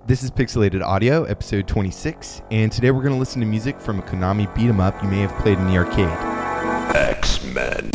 This is Pixelated Audio, episode 26, and today we're going to listen to music from a Konami beat 'em up you may have played in the arcade. X-Men.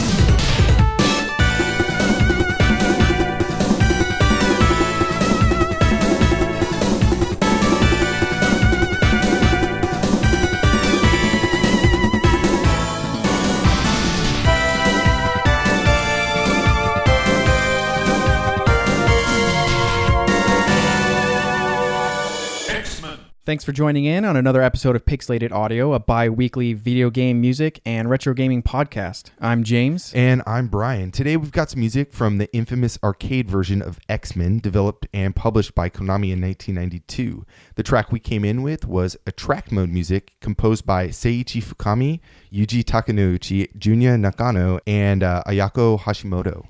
Thanks for joining in on another episode of Pixelated Audio, a bi-weekly video game music and retro gaming podcast. I'm James. And I'm Brian. Today we've got some music from the infamous arcade version of X-Men, developed and published by Konami in 1992. The track we came in with was attract mode music composed by Seiichi Fukami, Yuji Takanouchi, Junya Nakano, and Ayako Hashimoto.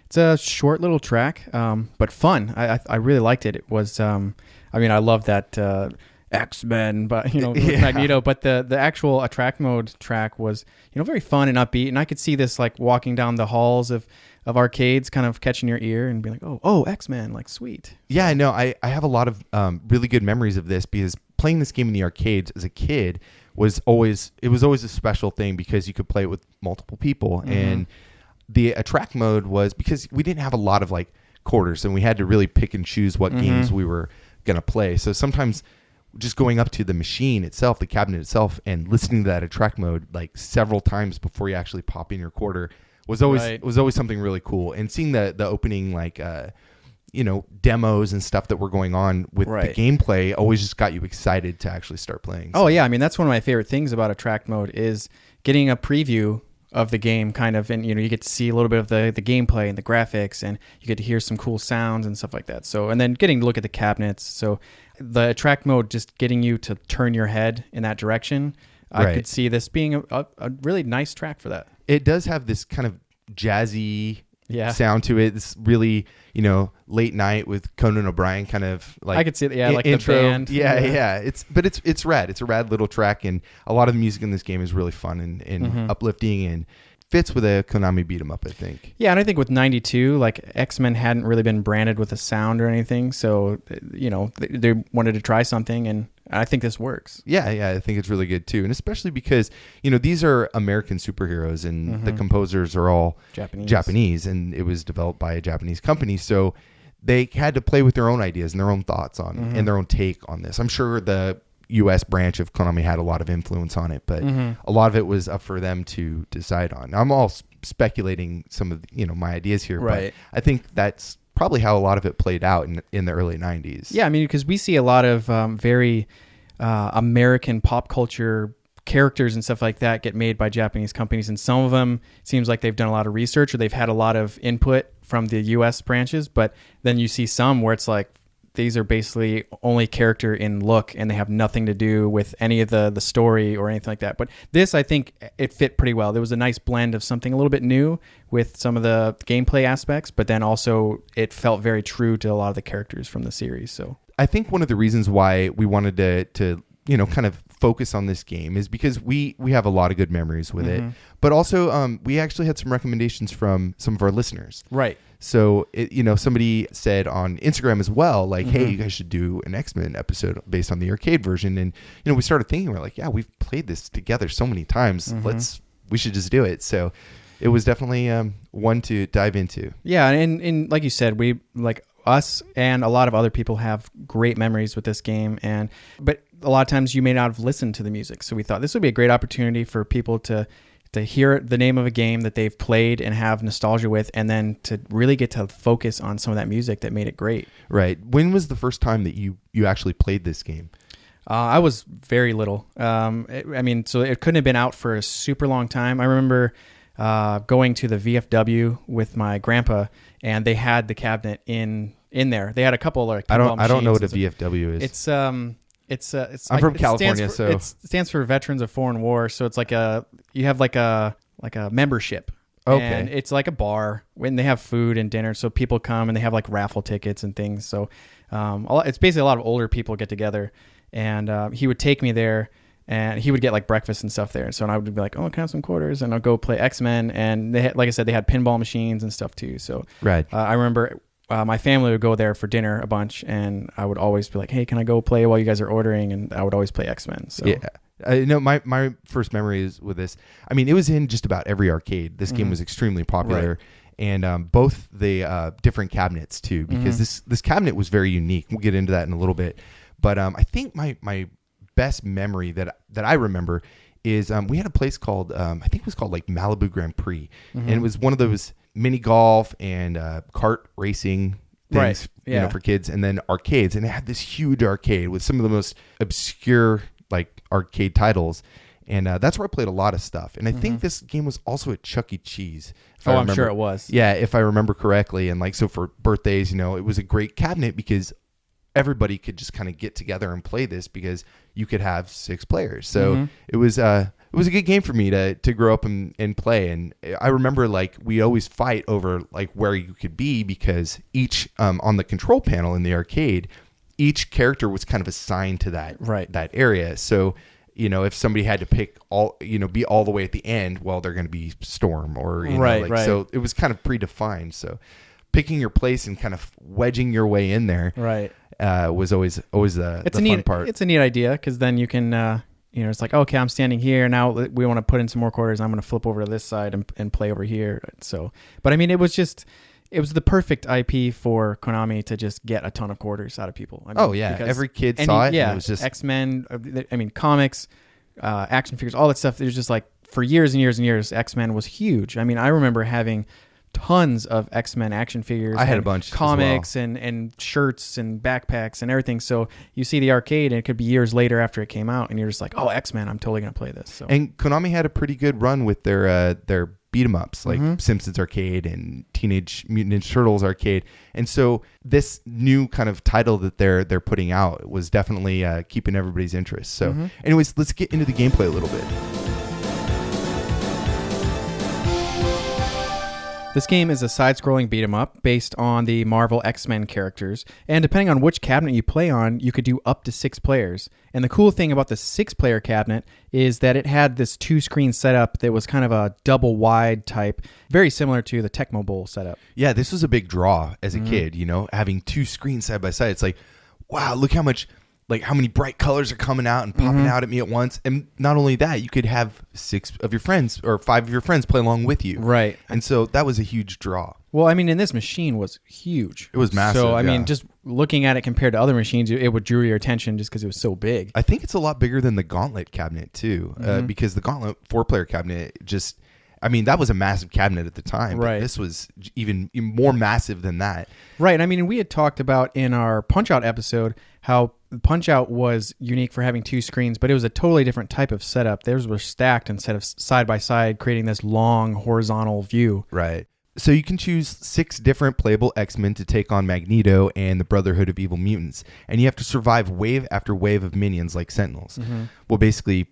It's a short little track, but fun. I really liked it. It was, I love that... X-Men, but with Magneto, but the actual attract mode track was very fun and upbeat, and I could see this like walking down the halls of arcades, kind of catching your ear and being like, oh X-Men, like sweet. Yeah, no, I have a lot of really good memories of this because playing this game in the arcades as a kid was always a special thing because you could play it with multiple people, and the attract mode was because we didn't have a lot of like quarters and we had to really pick and choose what games we were gonna play. So sometimes just going up to the machine itself, the cabinet itself, and listening to that attract mode like several times before you actually pop in your quarter was always something really cool. And seeing the opening like demos and stuff that were going on with the gameplay always just got you excited to actually start playing. So. Oh yeah, that's one of my favorite things about attract mode is getting a preview of the game kind of, and you get to see a little bit of the gameplay and the graphics, and you get to hear some cool sounds and stuff like that. So, and then getting to look at the cabinets. So the attract mode, just getting you to turn your head in that direction. I could see this being a really nice track for that. It does have this kind of jazzy sound to it. It's really, late night with Conan O'Brien kind of like, I could see it. Yeah. Like intro. The band. Yeah. It's rad. It's a rad little track. And a lot of the music in this game is really fun and uplifting and fits with a Konami beat 'em up, I think. Yeah. And I think with 92, like X-Men hadn't really been branded with a sound or anything. So, they wanted to try something, and I think this works. Yeah, I think it's really good too. And especially because, these are American superheroes and the composers are all Japanese, and it was developed by a Japanese company. So they had to play with their own ideas and their own thoughts on and their own take on this. I'm sure the U.S. branch of Konami had a lot of influence on it, but a lot of it was up for them to decide on. I'm all speculating some of my ideas here, but I think that's probably how a lot of it played out in the early 90s. Yeah, because we see a lot of very American pop culture characters and stuff like that get made by Japanese companies, and some of them seems like they've done a lot of research or they've had a lot of input from the U.S. branches, but then you see some where it's like these are basically only character in look and they have nothing to do with any of the story or anything like that. But this, I think it fit pretty well. There was a nice blend of something a little bit new with some of the gameplay aspects, but then also it felt very true to a lot of the characters from the series. So I think one of the reasons why we wanted to kind of focus on this game is because we have a lot of good memories with it, but also we actually had some recommendations from some of our listeners. Right. So, somebody said on Instagram as well, like, hey, you guys should do an X-Men episode based on the arcade version. And, we started thinking, we're like, yeah, we've played this together so many times. We should just do it. So it was definitely one to dive into. Yeah. And like you said, we like us and a lot of other people have great memories with this game. But a lot of times you may not have listened to the music. So we thought this would be a great opportunity for people to hear the name of a game that they've played and have nostalgia with, and then to really get to focus on some of that music that made it great. Right. When was the first time that you actually played this game? I was very little. So it couldn't have been out for a super long time. I remember going to the VFW with my grandpa, and they had the cabinet in there. They had a couple like I don't know what a VFW is. It's I'm from California, so it stands for Veterans of Foreign War. So it's like you have like a membership. Okay. And it's like a bar when they have food and dinner. So people come and they have like raffle tickets and things. So it's basically a lot of older people get together, and he would take me there, and he would get like breakfast and stuff there. So I would be like, oh, can I have some quarters? And I'll go play X-Men. And they had, like I said, they had pinball machines and stuff too. So right. I remember my family would go there for dinner a bunch, and I would always be like, "Hey, can I go play while you guys are ordering?" And I would always play X-Men. So. Yeah. No, my first memory is with this. I mean, it was in just about every arcade. This game was extremely popular. Right. And both the different cabinets too, because this cabinet was very unique. We'll get into that in a little bit. But I think my best memory that I remember is we had a place called I think it was called like Malibu Grand Prix, and it was one of those mini golf and kart racing things, you know, for kids, and then arcades. And it had this huge arcade with some of the most obscure like arcade titles. And that's where I played a lot of stuff. And I think this game was also at Chuck E. Cheese. I'm sure it was. Yeah, if I remember correctly. And like, so for birthdays, you know, it was a great cabinet because everybody could just kind of get together and play this because you could have 6 players. So it was a good game for me to grow up and play. And I remember like we always fight over like where you could be because each on the control panel in the arcade, each character was kind of assigned to that area. So you know, if somebody had to pick be all the way at the end, well, they're going to be Storm or, you know, so it was kind of predefined. So picking your place and kind of wedging your way in there, was always the fun part. It's a neat idea because then you can, it's like, okay, I'm standing here now. We want to put in some more quarters. I'm going to flip over to this side and play over here. So, but I mean, it was the perfect IP for Konami to just get a ton of quarters out of people. I mean, every kid saw it. Yeah, and it was just X-Men. I mean, comics, action figures, all that stuff. There's just like for years and years and years, X-Men was huge. I mean, I remember having tons of X-Men action figures. I had a bunch, comics and shirts and backpacks and everything. So you see the arcade, and it could be years later after it came out, and you're just like, oh, X-Men, I'm totally gonna play this. So. And Konami had a pretty good run with their beat 'em ups like Simpsons Arcade and Teenage Mutant Ninja Turtles Arcade, and so this new kind of title that they're putting out was definitely keeping everybody's interest. So anyways, let's get into the gameplay a little bit. This game is a side-scrolling beat-em-up based on the Marvel X-Men characters, and depending on which cabinet you play on, you could do up to 6 players. And the cool thing about the 6-player cabinet is that it had this 2-screen setup that was kind of a double-wide type, very similar to the Tecmo Bowl setup. Yeah, this was a big draw as a kid, you know, having 2 screens side by side. It's like, wow, look how many bright colors are coming out and popping out at me at once. And not only that, you could have 6 of your friends or 5 of your friends play along with you. Right. And so that was a huge draw. Well, I mean, and this machine was huge. It was massive. So, I mean, just looking at it compared to other machines, it would draw your attention just because it was so big. I think it's a lot bigger than the Gauntlet cabinet, too, because the Gauntlet 4-player cabinet that was a massive cabinet at the time. Right. But this was even more massive than that. Right. I mean, we had talked about in our Punch-Out episode how Punch-Out was unique for having 2 screens, but it was a totally different type of setup. Theirs were stacked instead of side by side, creating this long horizontal view. Right. So you can choose 6 different playable X-Men to take on Magneto and the Brotherhood of Evil Mutants. And you have to survive wave after wave of minions like Sentinels. Well, basically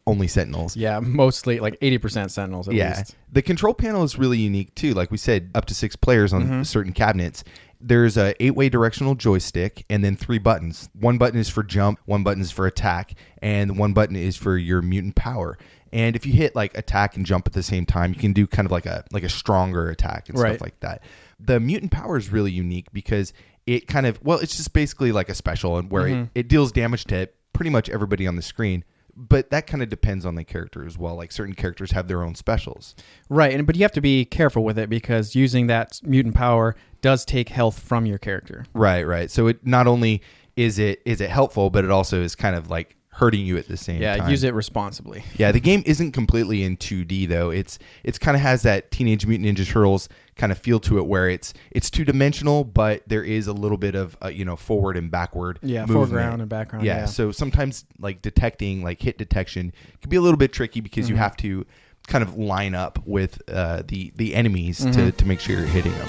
only Sentinels. Yeah, mostly like 80% Sentinels at least. The control panel is really unique too. Like we said, up to 6 players on certain cabinets. There's a 8-way directional joystick and then 3 buttons. 1 button is for jump, 1 button is for attack, and 1 button is for your mutant power. And if you hit like attack and jump at the same time, you can do kind of like a stronger attack and stuff like that. The mutant power is really unique because it kind of, it's just basically like a special and where it deals damage to pretty much everybody on the screen. But that kind of depends on the character as well. Like certain characters have their own specials. Right, but you have to be careful with it because using that mutant power does take health from your character. Right. So it not only is it helpful, but it also is kind of like hurting you at the same time. Yeah, use it responsibly. Yeah, the game isn't completely in 2D though. It's kind of has that Teenage Mutant Ninja Turtles kind of feel to it where it's 2-dimensional, but there is a little bit of forward and backward movement. Foreground and background. Yeah, so sometimes like detecting, like hit detection can be a little bit tricky because you have to kind of line up with the enemies to make sure you're hitting them.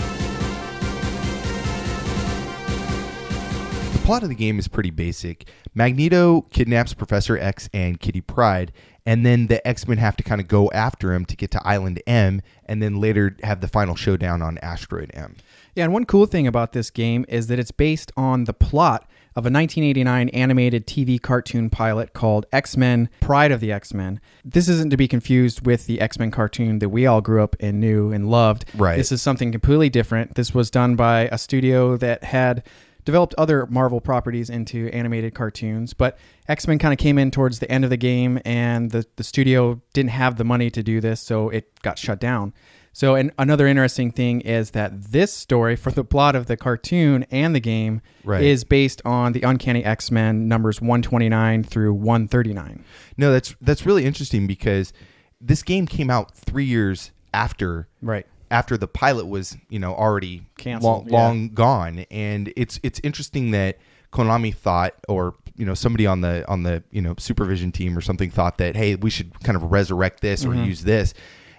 The plot of the game is pretty basic. Magneto kidnaps Professor X and Kitty Pryde, and then the X-Men have to kind of go after him to get to Island M, and then later have the final showdown on Asteroid M. Yeah, and one cool thing about this game is that it's based on the plot of a 1989 animated TV cartoon pilot called X-Men: Pride of the X-Men. This isn't to be confused with the X-Men cartoon that we all grew up and knew and loved. Right. This is something completely different. This was done by a studio that had developed other Marvel properties into animated cartoons, but X-Men kind of came in towards the end of the game, and the studio didn't have the money to do this, so it got shut down. So, and another interesting thing is that this story for the plot of the cartoon and the game is based on the Uncanny X-Men numbers 129 through 139. No, that's really interesting because this game came out 3 years after after the pilot was, already canceled, long gone. And it's interesting that Konami thought, or somebody on the supervision team or something thought that, hey, we should kind of resurrect this or use this.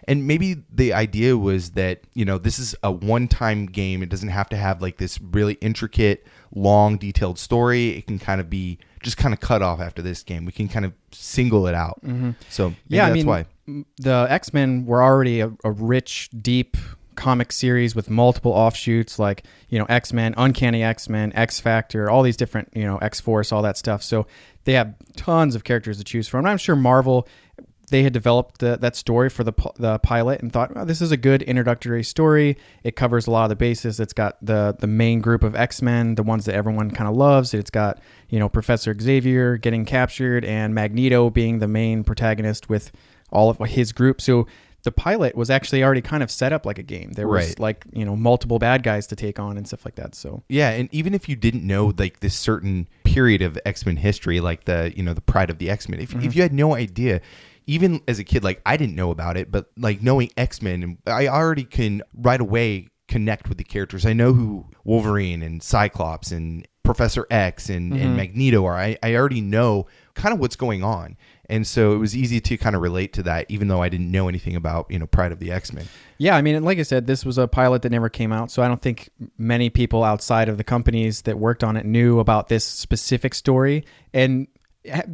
And maybe the idea was that, this is a one-time game. It doesn't have to have like this really intricate, long, detailed story. It can kind of be just kind of cut off after this game. We can kind of single it out. So that's why. The X-Men were already a rich, deep comic series with multiple offshoots like, X-Men, Uncanny X-Men, X-Factor, all these different, X-Force, all that stuff. So they have tons of characters to choose from. And I'm sure Marvel, they had developed that story for the pilot and thought, this is a good introductory story. It covers a lot of the bases. It's got the main group of X-Men, the ones that everyone kind of loves. It's got, Professor Xavier getting captured and Magneto being the main protagonist with all of his group. So the pilot was actually already kind of set up like a game. There was multiple bad guys to take on and stuff like that. So yeah, and even if you didn't know like this certain period of X-Men history, like the Pride of the X-Men, if you had no idea, even as a kid, like I didn't know about it, but like knowing X-Men, I already can right away connect with the characters. I know who Wolverine and Cyclops and Professor X and Magneto are. I already know kind of what's going on. And so it was easy to kind of relate to that, even though I didn't know anything about, Pride of the X-Men. Yeah, I mean, like I said, this was a pilot that never came out. So I don't think many people outside of the companies that worked on it knew about this specific story. And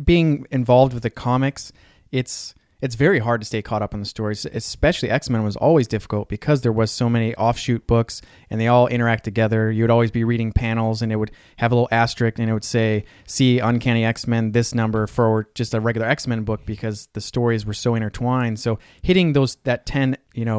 being involved with the comics, it's very hard to stay caught up on the stories, especially X-Men was always difficult because there was so many offshoot books and they all interact together. You would always be reading panels and it would have a little asterisk and it would say, see Uncanny X-Men, this number for just a regular X-Men book because the stories were so intertwined. So hitting that 10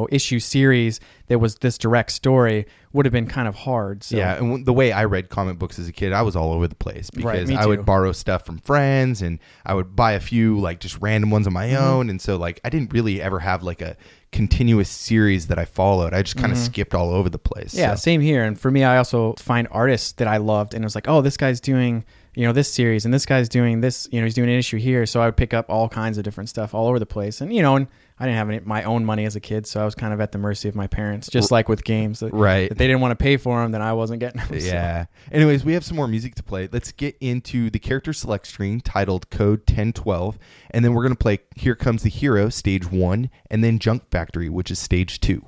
issue series that was this direct story would have been kind of hard. So. Yeah, and the way I read comic books as a kid, I was all over the place because me I too. would borrow stuff from friends and I would buy a few like just random ones on my own. And so like I didn't really ever have like a continuous series that I followed. I just kind of skipped all over the place. Yeah, same here. And for me, I also find artists that I loved and it was like, oh, this guy's doing this series and this guy's doing this, he's doing an issue here. So I would pick up all kinds of different stuff all over the place. And, and I didn't have my own money as a kid. So I was kind of at the mercy of my parents, just like with games. If they didn't want to pay for them, then I wasn't getting them. Yeah. So. Anyways, we have some more music to play. Let's get into the character select screen titled Code 1012. And then we're going to play Here Comes the Hero, stage 1, and then Junk Factory, which is stage 2.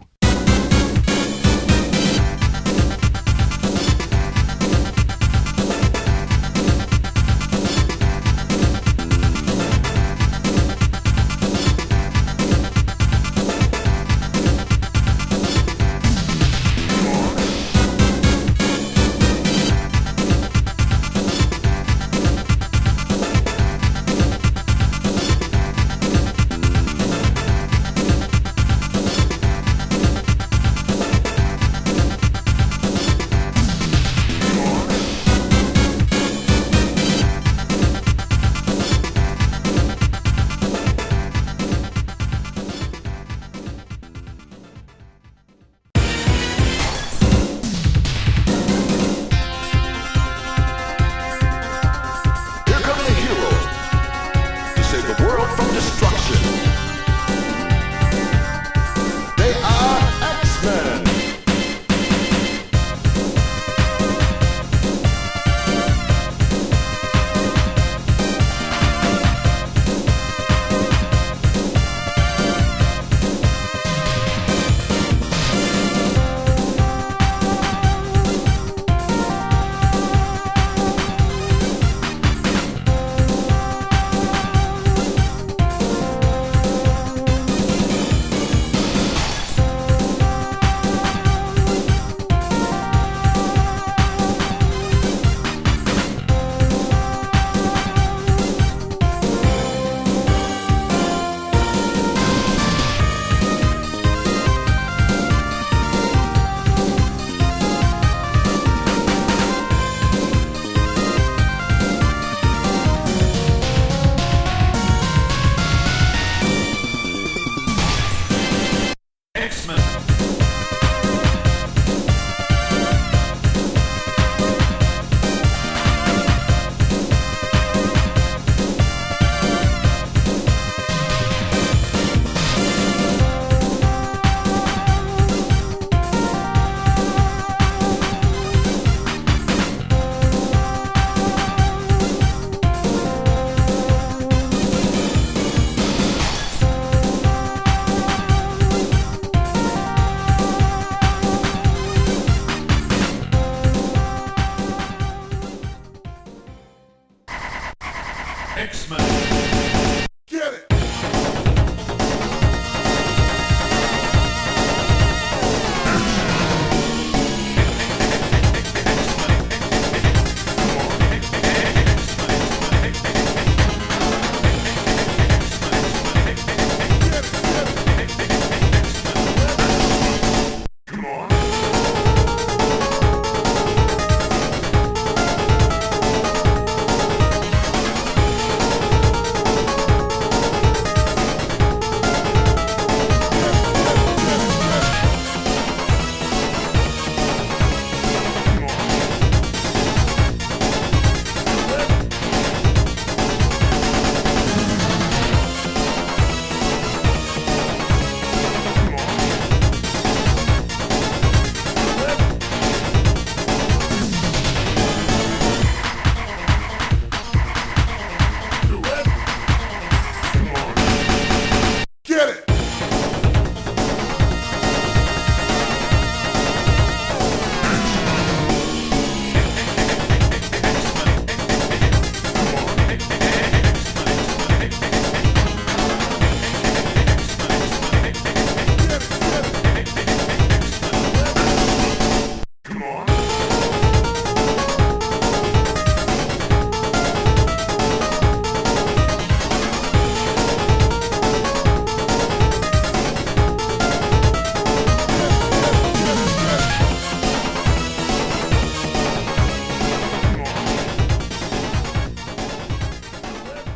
X-Men. Get it!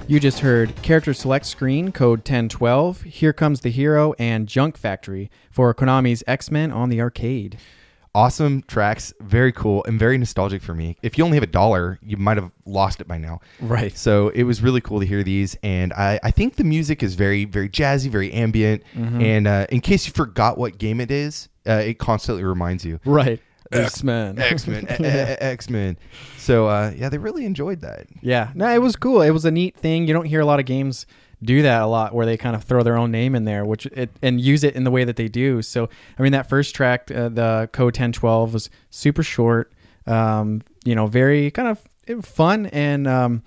You just heard Character Select Screen, code 1012, Here Comes the Hero, and Junk Factory for Konami's X-Men on the arcade. Awesome tracks, very cool, and very nostalgic for me. If you only have $1, you might have lost it by now. Right. So it was really cool to hear these, and I think the music is very, very jazzy, very ambient, and in case you forgot what game it is, it constantly reminds you. Right. X-Men. X-Men. So, yeah, they really enjoyed that. Yeah. No, it was cool. It was a neat thing. You don't hear a lot of games do that a lot, where they kind of throw their own name in there, and use it in the way that they do. So, I mean, that first track, the Code 1012, was super short, very kind of fun, and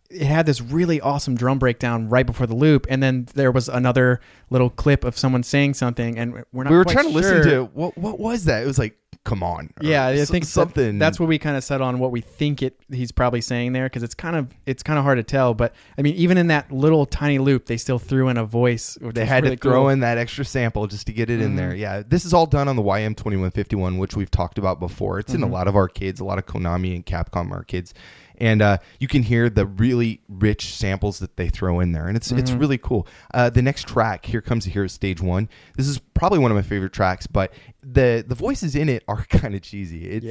it had this really awesome drum breakdown right before the loop, and then there was another little clip of someone saying something, and we were trying to listen to what was that? It was like, come on. Yeah, I think something. That's what we kind of settled on, what we think he's probably saying there, because it's kind of hard to tell. But I mean, even in that little tiny loop, they still threw in a voice. They had to throw in that extra sample just to get it in there. Yeah, this is all done on the YM2151, which we've talked about before. It's in a lot of arcades, a lot of Konami and Capcom arcades. And you can hear the really rich samples that they throw in there. And it's really cool. The next track, Here Comes the Hero, Stage 1. This is probably one of my favorite tracks, but the voices in it are kind of cheesy.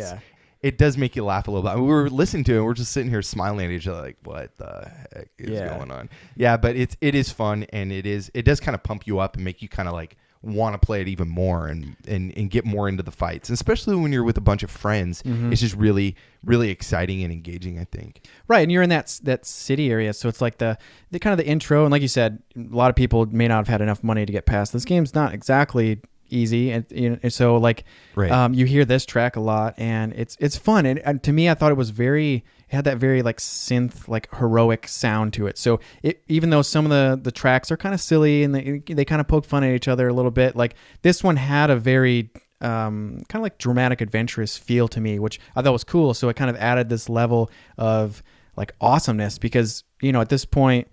It does make you laugh a little bit. I mean, we were listening to it, and we're just sitting here smiling at each other like, what the heck is going on? Yeah, but it is fun, and it does kind of pump you up and make you kind of like want to play it even more and get more into the fights, and especially when you're with a bunch of friends. It's just really, really exciting and engaging, I think. Right, and you're in that city area, so it's like the kind of the intro, and like you said, a lot of people may not have had enough money to get past. This game's not exactly easy, and so like you hear this track a lot, and it's fun, and to me, I thought it had that very like synth, like heroic sound to it. So even though some of the tracks are kind of silly and they kind of poke fun at each other a little bit, like this one had a very kind of like dramatic, adventurous feel to me, which I thought was cool. So it kind of added this level of like awesomeness, because at this point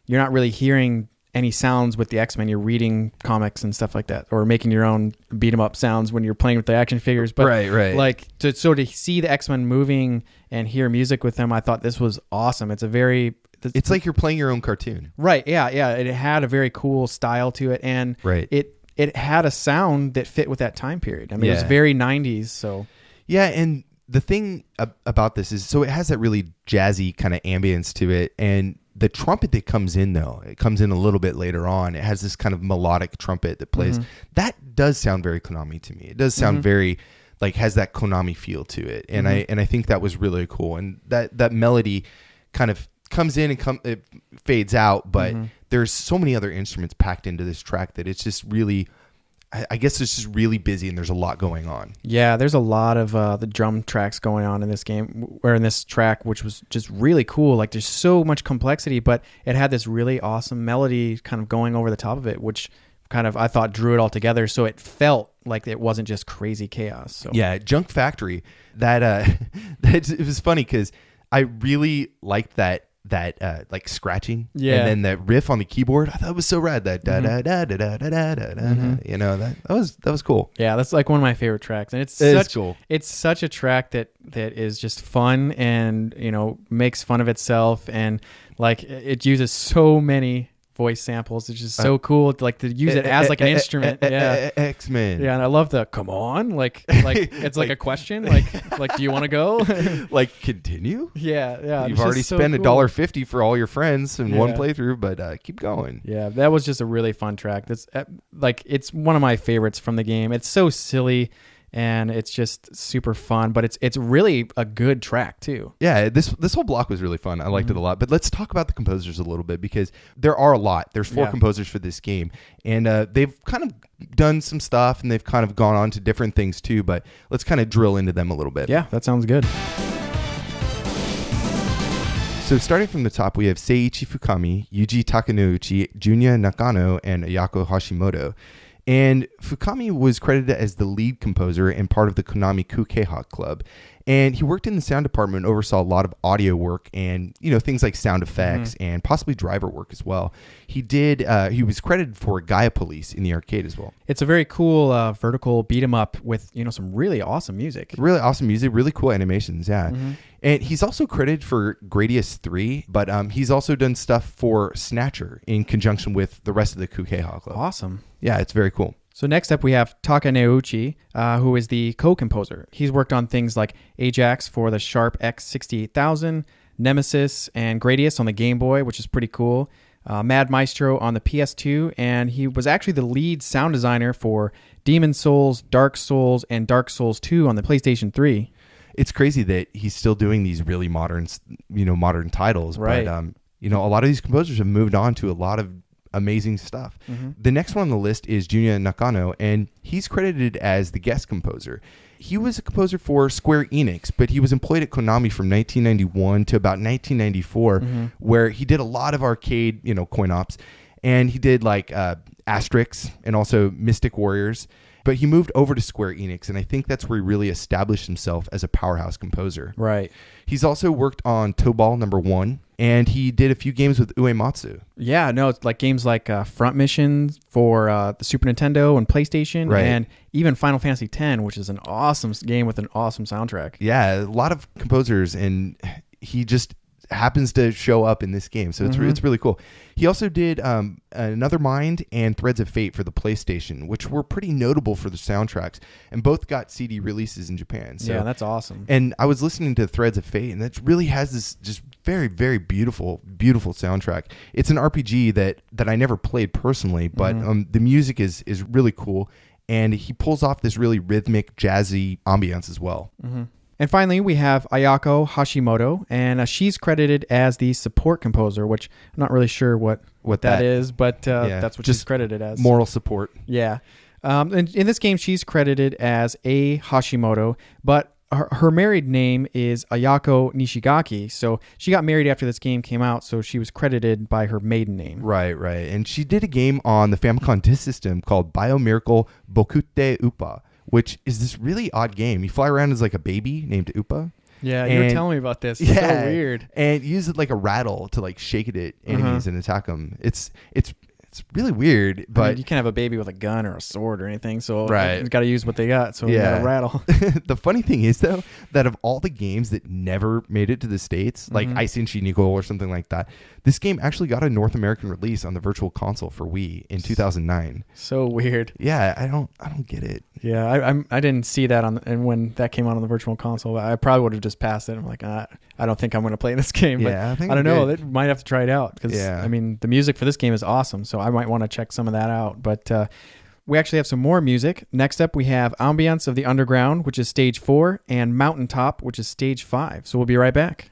you're not really hearing any sounds with the X-Men. You're reading comics and stuff like that, or making your own beat 'em up sounds when you're playing with the action figures. But right. Like to see the X-Men moving and hear music with them, I thought this was awesome. It's like you're playing your own cartoon. Right. Yeah. It had a very cool style to it, and it had a sound that fit with that time period. I mean, it was very 90s. So yeah, and the thing about this is, so it has that really jazzy kind of ambience to it, and the trumpet that comes in, though, it comes in a little bit later on. It has this kind of melodic trumpet that plays. That does sound very Konami to me. It does sound very like, has that Konami feel to it, and I think that was really cool. And that melody kind of comes in and it fades out, but there's so many other instruments packed into this track that it's just really I guess it's just really busy and there's a lot going on. Yeah, there's a lot of the drum tracks going on in this game, or in this track, which was just really cool. Like there's so much complexity, but it had this really awesome melody kind of going over the top of it, which kind of I thought drew it all together. So it felt like it wasn't just crazy chaos. So yeah, Junk Factory. It was funny because I really liked that like scratching, and then that riff on the keyboard. I thought it was so rad. That da da da da da da da da. You know, that was cool. Yeah, that's like one of my favorite tracks, and it's cool. It's such a track that is just fun, and makes fun of itself, and like it uses so many voice samples. It's just so cool to use it as like an instrument. Yeah, X-Men. Yeah, and I love the come on, like it's like a question, like do you want to go? Like continue? Yeah. You've already spent $1.50 for all your friends in one playthrough, but keep going. Yeah, that was just a really fun track. That's it's one of my favorites from the game. It's so silly. And it's just super fun, but it's really a good track too. Yeah, this whole block was really fun. I liked it a lot. But let's talk about the composers a little bit, because there are a lot. There's 4 composers for this game, and they've kind of done some stuff, and they've kind of gone on to different things too. But let's kind of drill into them a little bit. Yeah, that sounds good. So starting from the top, we have Seiichi Fukami, Yuji Takanouchi, Junya Nakano, and Ayako Hashimoto. And Fukami was credited as the lead composer and part of the Konami Kukeha Club. And he worked in the sound department, oversaw a lot of audio work and, things like sound effects and possibly driver work as well. He was credited for Gaia Police in the arcade as well. It's a very cool vertical beat 'em up with, some really awesome music. Really awesome music, really cool animations, yeah. And he's also credited for Gradius 3, but he's also done stuff for Snatcher in conjunction with the rest of the Kukeha Club. Awesome. Yeah, it's very cool. So next up we have Takaneuchi, who is the co-composer. He's worked on things like Ajax for the Sharp X68000, Nemesis and Gradius on the Game Boy, which is pretty cool, Mad Maestro on the PS2, and he was actually the lead sound designer for Demon Souls, Dark Souls, and Dark Souls 2 on the PlayStation 3. It's crazy that he's still doing these really modern titles, right? But a lot of these composers have moved on to a lot of amazing stuff. The next one on the list is Junya Nakano, and he's credited as the guest composer. He was a composer for Square Enix, but he was employed at Konami from 1991 to about 1994, where he did a lot of arcade, coin ops, and he did like Asterix and also Mystic Warriors. But he moved over to Square Enix, and I think that's where he really established himself as a powerhouse composer. Right. He's also worked on Tobal #1, and he did a few games with Uematsu. Yeah, no, it's like games like Front Mission for the Super Nintendo and PlayStation, and even Final Fantasy X, which is an awesome game with an awesome soundtrack. Yeah, a lot of composers, and he just happens to show up in this game, so it's really cool. He also did Another Mind and Threads of Fate for the PlayStation, which were pretty notable for the soundtracks, and both got CD releases in Japan. So, yeah, that's awesome. And I was listening to Threads of Fate, and that really has this just very, very beautiful soundtrack. It's an RPG that I never played personally, but the music is really cool, and he pulls off this really rhythmic, jazzy ambience as well. And finally, we have Ayako Hashimoto, and she's credited as the support composer, which I'm not really sure what that is, but that's what she's credited as. Moral support. Yeah. And in this game, she's credited as A. Hashimoto, but her married name is Ayako Nishigaki, so she got married after this game came out, so she was credited by her maiden name. Right. And she did a game on the Famicom Disk System called Biomiracle Bokute Upa, which is this really odd game. You fly around as like a baby named Upa. Yeah, you were telling me about this. It's so weird. And use it like a rattle to like shake it at enemies and attack them. It's really weird, but you can't have a baby with a gun or a sword or anything, so you got to use what they got, so you got to rattle. The funny thing is, though, that of all the games that never made it to the States, like Icing Shiniko or something like that, this game actually got a North American release on the Virtual Console for Wii in 2009. So weird. Yeah, I don't get it. Yeah, I didn't see that and when that came out on the Virtual Console, I probably would have just passed it. I'm like, I don't think I'm going to play this game. But I don't know. It might have to try it out because I mean the music for this game is awesome, so I might want to check some of that out. But we actually have some more music. Next up, we have Ambience of the Underground, which is stage 4, and Mountaintop, which is stage 5. So we'll be right back.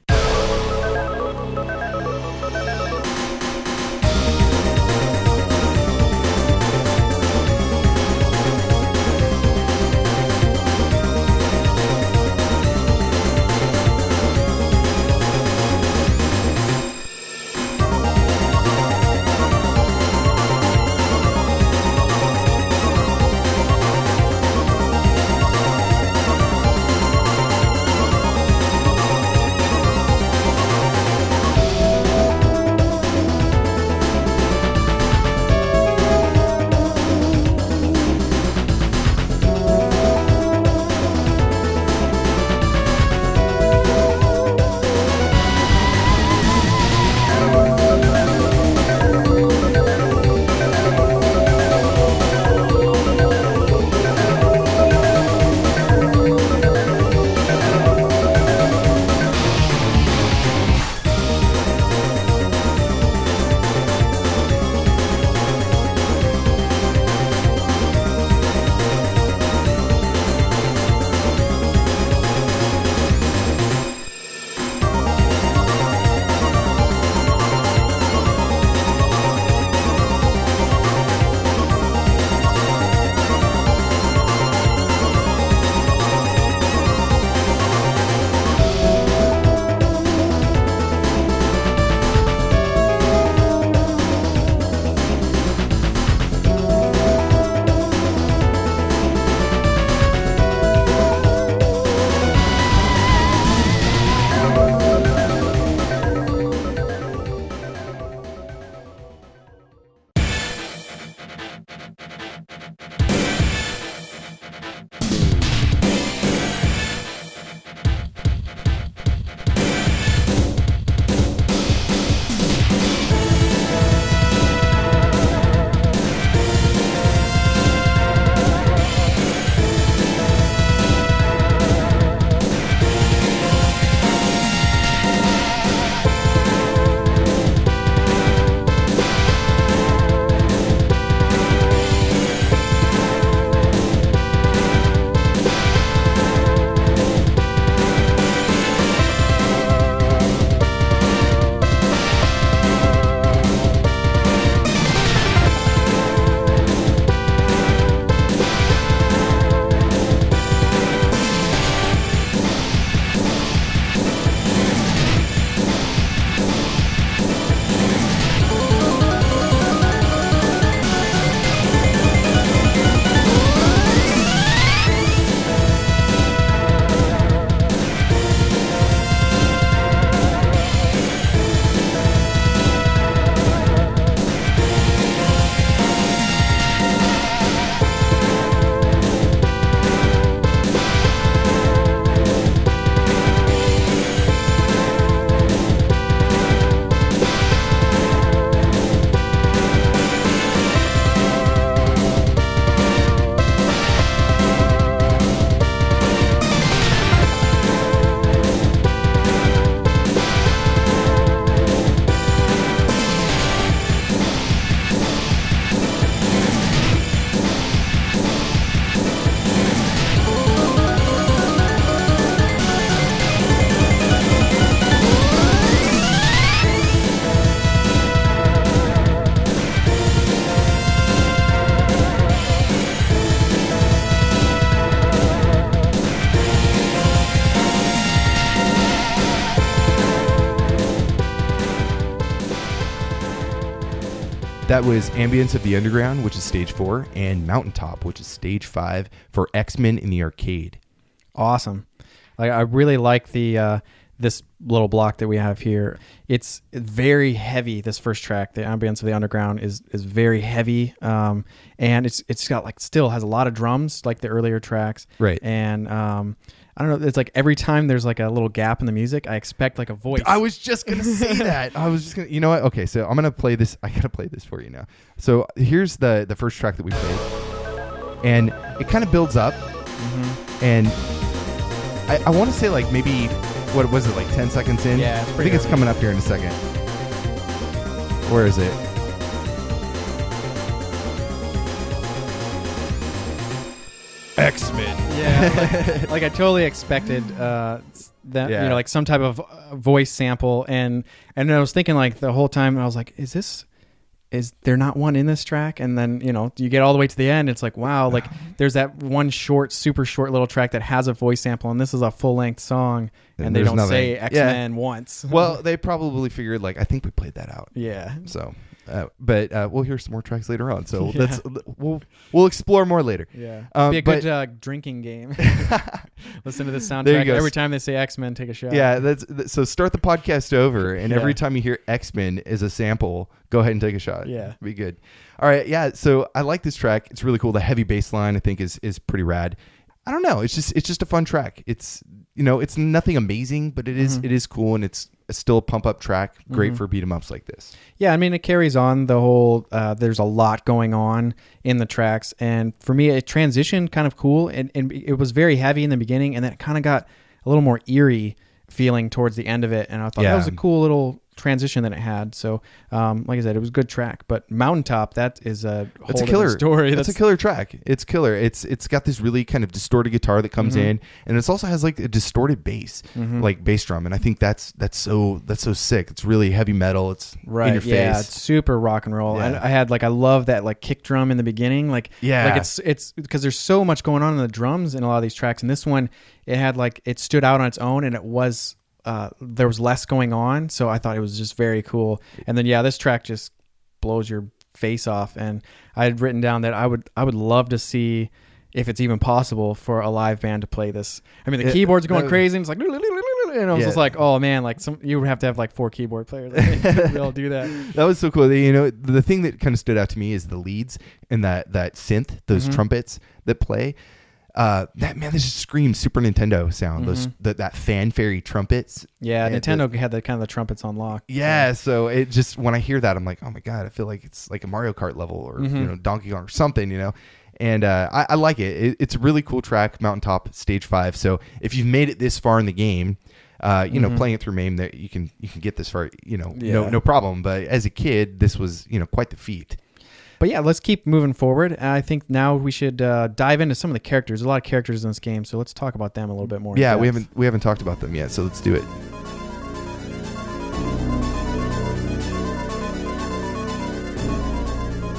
That was Ambience of the Underground, which is stage 4, and Mountaintop, which is stage 5 for X-Men in the arcade. Awesome. Like, I really like the this little block that we have here. It's very heavy. This first track, the Ambience of the Underground, is very heavy, and it's got like still has a lot of drums like the earlier tracks. Right. And I don't know. It's like every time there's like a little gap in the music, I expect like a voice. I was just gonna say that. I was just gonna. You know what? Okay, so I'm gonna play this. I gotta play this for you now. So here's the first track that we played, and it kind of builds up, and I want to say like maybe what was it, like 10 seconds in? Yeah, I think it's coming up here in a second. Where is it? X-Men. Yeah, like I totally expected that, Yeah. you know, like some type of voice sample, and I was thinking like the whole time, I was like, is there not one in this track? And then, you know, you get all the way to the end, it's like, wow, like there's that one super short little track that has a voice sample, and this is a full-length song, and they don't say X-Men once. Well, they probably figured like, I think we played that out. Yeah. So, but we'll hear some more tracks later on. So we'll explore more later. Yeah. Be a good drinking game. Listen to the There you soundtrack. go. Every time they say X-Men, take a shot. Yeah, so start the podcast over, and Yeah. every time you hear X-Men as a sample, go ahead and take a shot. Yeah. Be good. All right, yeah, so I like this track. It's really cool. The heavy bass line, I think, is pretty rad. I don't know. It's just a fun track. It's, you know, it's nothing amazing, but it is cool, and it's still a pump up track. Great for beat 'em ups like this. Yeah, I mean, it carries on the whole, there's a lot going on in the tracks. And for me, it transitioned kind of cool. And it was very heavy in the beginning, and then it kind of got a little more eerie feeling towards the end of it. And I thought that was a cool little transition that it had. So, like I said, it was a good track. But Mountaintop, that is a whole different story. That's a killer track. It's killer. It's got this really kind of distorted guitar that comes in, and it also has like a distorted bass, like bass drum. And I think that's so sick. It's really heavy metal. It's right. in your Yeah, face. it's super rock and roll. Yeah. I love that like kick drum in the beginning. Like it's because there's so much going on in the drums in a lot of these tracks. And this one, it had like, it stood out on its own, and it was there was less going on, so I thought it was just very cool. And then this track just blows your face off. And I had written down that I would love to see if it's even possible for a live band to play this. I mean, the keyboard's going crazy, and it's like, and I was just like, oh man, like you would have to have like 4 keyboard players to be able to do that. That was so cool. You know, the thing that kind of stood out to me is the leads and that synth, those trumpets that play. That man, this just screams Super Nintendo sound. Those that fanfare trumpets. Yeah, Nintendo had the kind of the trumpets on lock. Yeah, so it just, when I hear that, I'm like, oh my god, I feel like it's like a Mario Kart level, or you know, Donkey Kong or something, you know. And I like it. It's a really cool track, Mountaintop, stage 5. So if you've made it this far in the game, you know, playing it through MAME, that you can get this far, you know, no problem. But as a kid, this was, you know, quite the feat. But yeah, let's keep moving forward. I think now we should dive into some of the characters. There's a lot of characters in this game, so let's talk about them a little bit more. Yeah, we haven't talked about them yet, so let's do it.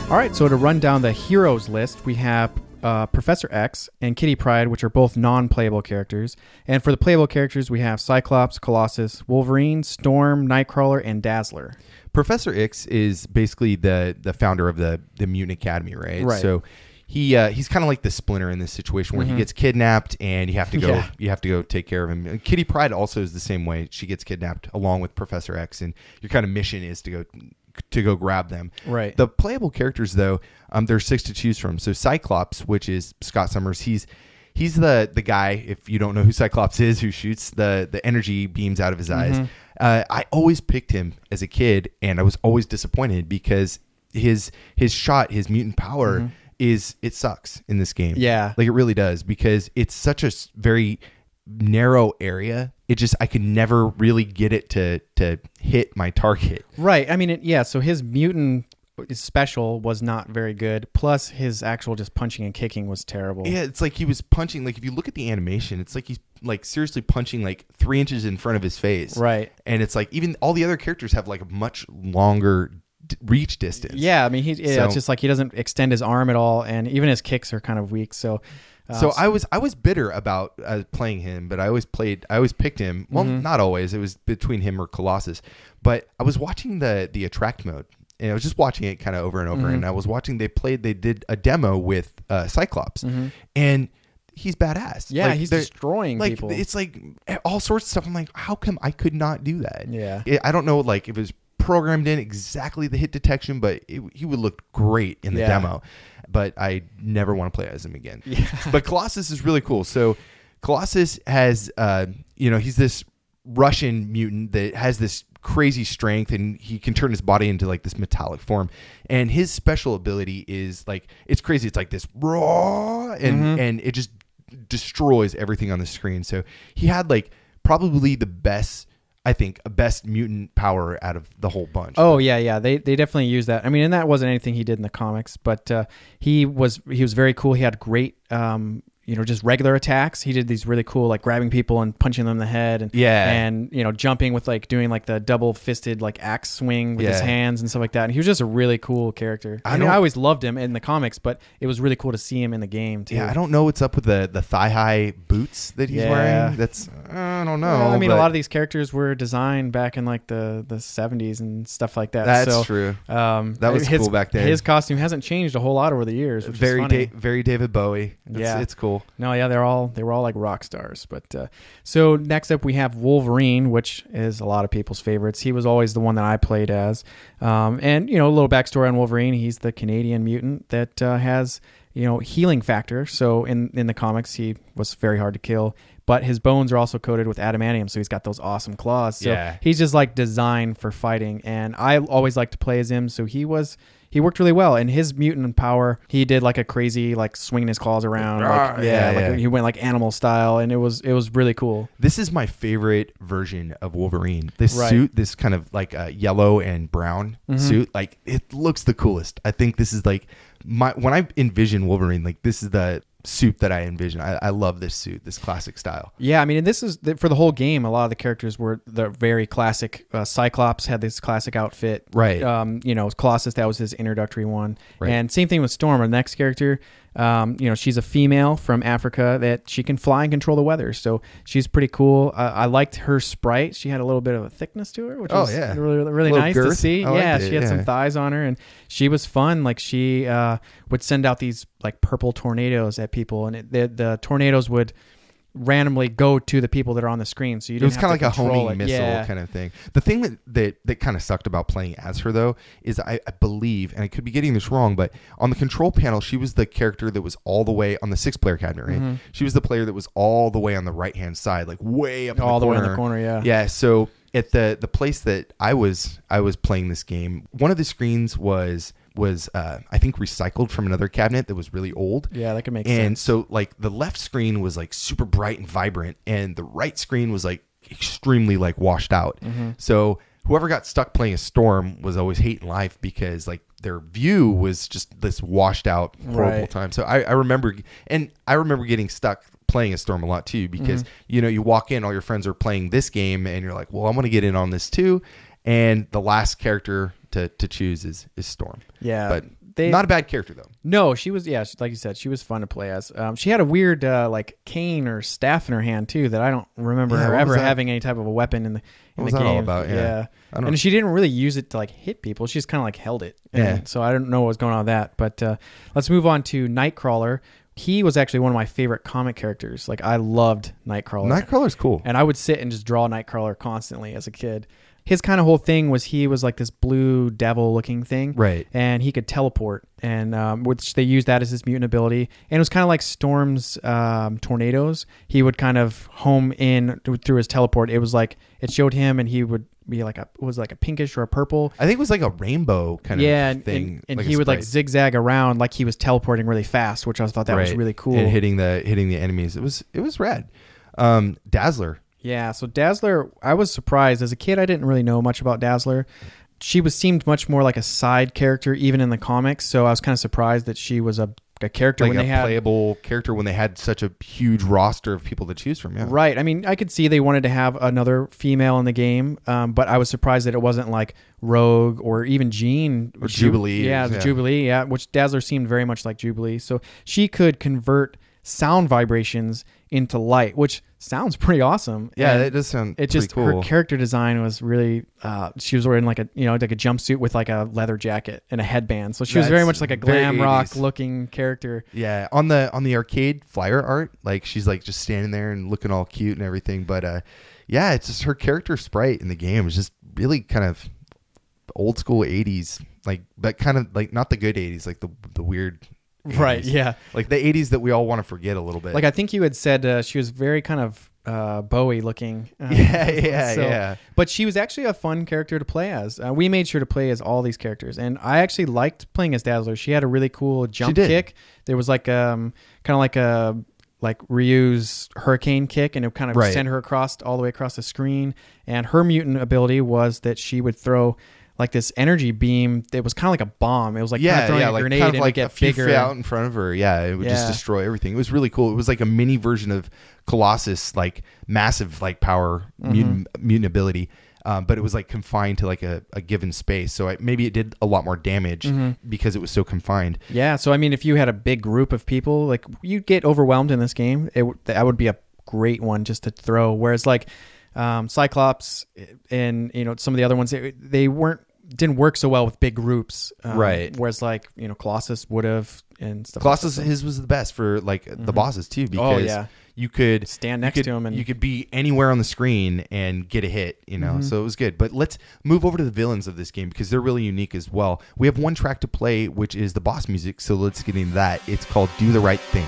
All right, so to run down the heroes list, we have Professor X and Kitty Pryde, which are both non-playable characters. And for the playable characters, we have Cyclops, Colossus, Wolverine, Storm, Nightcrawler, and Dazzler. Professor X is basically the founder of the Mutant Academy, right? Right. So he's kind of like the Splinter in this situation, where he gets kidnapped and you have to go take care of him. And Kitty Pryde also is the same way. She gets kidnapped along with Professor X, and your kind of mission is to go grab them. Right. The playable characters, though, there's 6 to choose from. So Cyclops, which is Scott Summers, he's the guy, if you don't know who Cyclops is, who shoots the energy beams out of his eyes. I always picked him as a kid, and I was always disappointed because his shot, his mutant power, it sucks in this game. Yeah. Like, it really does, because it's such a very narrow area. I could never really get it to hit my target. Right. I mean, so his mutant special was not very good. Plus, his actual just punching and kicking was terrible. Yeah, it's like he was punching. Like, if you look at the animation, it's like he's like seriously punching like 3 inches in front of his face. Right. And it's like even all the other characters have like a much longer reach distance. Yeah, I mean, it's just like he doesn't extend his arm at all, and even his kicks are kind of weak. So I was bitter about playing him, but I always picked him. Well, not always. It was between him or Colossus. But I was watching the attract mode, and I was just watching it kind of over and over, and I was watching. They did a demo with Cyclops, and he's badass. Yeah, like, he's destroying like, people. It's like all sorts of stuff. I'm like, how come I could not do that? Yeah, I don't know, like if it was programmed in exactly the hit detection, but he would look great in the demo. But I never want to play as him again. Yeah. But Colossus is really cool. So Colossus has, he's this Russian mutant that has this crazy strength, and he can turn his body into like this metallic form. And his special ability is like, it's crazy. It's like this raw, and it just destroys everything on the screen. So he had like probably the best, I think, a best mutant power out of the whole bunch. Oh yeah. They definitely use that. I mean, and that wasn't anything he did in the comics, but he was very cool. He had great, just regular attacks. He did these really cool, like grabbing people and punching them in the head, and jumping with like doing like the double fisted like axe swing with his hands and stuff like that. And he was just a really cool character. I always loved him in the comics, but it was really cool to see him in the game too. Yeah, I don't know what's up with the thigh high boots that he's wearing. That's I don't know. Well, I mean, a lot of these characters were designed back in like the 70s and stuff like that. That's true. That was cool back then. His costume hasn't changed a whole lot over the years, which is funny. Very David Bowie. It's cool. No, yeah, they were all like rock stars. But so next up we have Wolverine, which is a lot of people's favorites. He was always the one that I played as. And a little backstory on Wolverine. He's the Canadian mutant that has healing factor. So in the comics, he was very hard to kill. But his bones are also coated with adamantium, so he's got those awesome claws. So he's just like designed for fighting. And I always liked to play as him, so he worked really well. And his mutant power, he did like a crazy like swinging his claws around. He went like animal style, and it was really cool. This is my favorite version of Wolverine. This suit, this kind of like yellow and brown suit, like it looks the coolest. I think this is like when I envision Wolverine, like this is the suit that I envision. I love this suit, this classic style. Yeah, I mean, and this is for the whole game. A lot of the characters were the very classic. Cyclops had this classic outfit, right? Colossus, that was his introductory one, right. And same thing with Storm, our next character. She's a female from Africa that she can fly and control the weather, so she's pretty cool. I liked her sprite. She had a little bit of a thickness to her, which was really nice girth. to see. She had some thighs on her, and she was fun. Like she would send out these like purple tornadoes at people, and the tornadoes would randomly go to the people that are on the screen. So it was kind of like a homing missile kind of thing. The thing that kind of sucked about playing as her though is I believe, and I could be getting this wrong, but on the control panel, she was the character that was all the way on the 6-player cabinet, right? She was the player that was all the way on the right hand side, like way up all in the corner. Way in the corner. Yeah. Yeah. So at the place that I was playing this game, one of the screens was I think recycled from another cabinet that was really old. Yeah, that could make sense. And so like the left screen was like super bright and vibrant, and the right screen was like extremely like washed out. So whoever got stuck playing a Storm was always hating life because like their view was just this washed out horrible time. So I remember getting stuck playing a Storm a lot too, because you walk in, all your friends are playing this game, and you're like, well, I'm going to get in on this too. And the last character to choose is Storm. Yeah. But not a bad character, though. No, she was, like you said, she was fun to play as. She had a weird like cane or staff in her hand, too, that I don't remember her ever having any type of a weapon in the game. What was that all about? Yeah. And she didn't really use it to like hit people. She just kind of like held it. And so I don't know what was going on with that. But let's move on to Nightcrawler. He was actually one of my favorite comic characters. Like I loved Nightcrawler. Nightcrawler's cool. And I would sit and just draw Nightcrawler constantly as a kid. His kind of whole thing was he was like this blue devil looking thing. Right. And he could teleport, and which they used that as his mutant ability. And it was kind of like Storm's tornadoes. He would kind of home in through his teleport. It was like, it showed him and he would be like a pinkish or a purple. I think it was like a rainbow kind of thing. And like he would like zigzag around like he was teleporting really fast, which I thought that was really cool. And hitting the enemies. It was rad. Dazzler. Yeah, so Dazzler, I was surprised. As a kid, I didn't really know much about Dazzler. She seemed much more like a side character, even in the comics. So I was kind of surprised that she was a character, like playable character when they had such a huge roster of people to choose from. Yeah. Right. I mean, I could see they wanted to have another female in the game, but I was surprised that it wasn't like Rogue or even Jean or Jubilee. Jubilee. Yeah, which Dazzler seemed very much like Jubilee. So she could convert sound vibrations into light, which sounds pretty awesome. Yeah, And it does sound it pretty just cool. her character design was really she was wearing like a jumpsuit with like a leather jacket and a headband, so she was very That's much like a very glam rock 80s. looking character. Yeah, on the arcade flyer art, like she's like just standing there and looking all cute and everything. But yeah, it's just her character sprite in the game is just really kind of old school 80s, like, but kind of like not the good 80s, like the weird 80s. Right, yeah. Like the 80s that we all want to forget a little bit. Like I think you had said she was very kind of Bowie looking. Yeah. But she was actually a fun character to play as. We made sure to play as all these characters, and I actually liked playing as Dazzler. She had a really cool jump kick. There was like kind of like Ryu's hurricane kick, and it kind of sent her all the way across the screen. And her mutant ability was that she would throw like this energy beam that was kind of like a bomb. It was like kind of throwing a like grenade kind of and like it a get few bigger feet out in front of her. Yeah, it would just destroy everything. It was really cool. It was like a mini version of Colossus, like massive like power mutant ability. But it was like confined to like a given space. So maybe it did a lot more damage because it was so confined. Yeah. So, I mean, if you had a big group of people, like you'd get overwhelmed in this game. That would be a great one just to throw. Whereas like Cyclops and, some of the other ones, they didn't work so well with big groups. Right. Whereas like, Colossus would have and stuff. Colossus, like that. his was the best for like the bosses too, because you could stand next to him and you could be anywhere on the screen and get a hit, so it was good. But let's move over to the villains of this game because they're really unique as well. We have one track to play, which is the boss music. So let's get into that. It's called Do the Right Thing.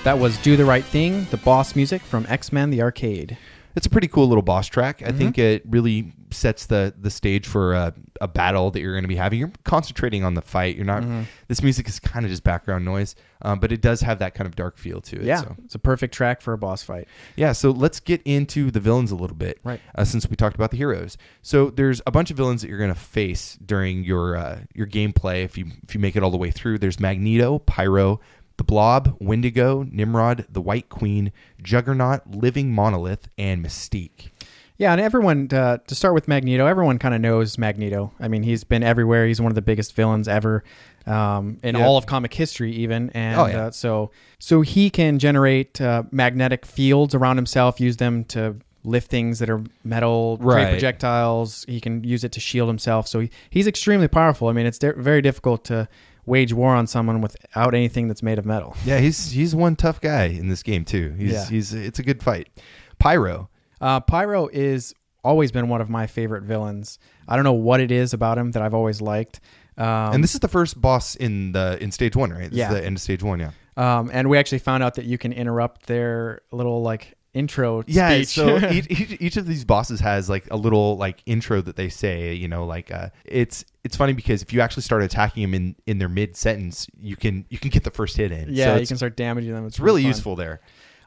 That was Do the Right Thing, the boss music from X-Men the Arcade. It's a pretty cool little boss track. I think it really sets the stage for a battle that you're going to be having. You're concentrating on the fight. You're not. This music is kind of just background noise, but it does have that kind of dark feel to it. Yeah, so. it's a perfect track for a boss fight. Yeah, so let's get into the villains a little bit, right? Since we talked about the heroes. So there's a bunch of villains that you're going to face during your gameplay if you make it all the way through. There's Magneto, Pyro, the Blob, Wendigo, Nimrod, the White Queen, Juggernaut, Living Monolith, and Mystique. Yeah, and everyone, to start with Magneto, everyone kind of knows Magneto. I mean, he's been everywhere. He's one of the biggest villains ever in all of comic history even. And so he can generate magnetic fields around himself, use them to lift things that are metal, create projectiles. He can use it to shield himself. So he's extremely powerful. I mean, it's very difficult to wage war on someone without anything that's made of metal. Yeah, he's one tough guy in this game too. It's a good fight. Pyro. Pyro is always been one of my favorite villains. I don't know what it is about him that I've always liked. And this is the first boss in stage 1, right? This is the end of stage 1, yeah. And we actually found out that you can interrupt their little like intro speech. So each of these bosses has like a little like intro that they say, you know, like it's funny because if you actually start attacking them in their mid sentence, you can get the first hit in. Yeah, so you can start damaging them. It's really useful there.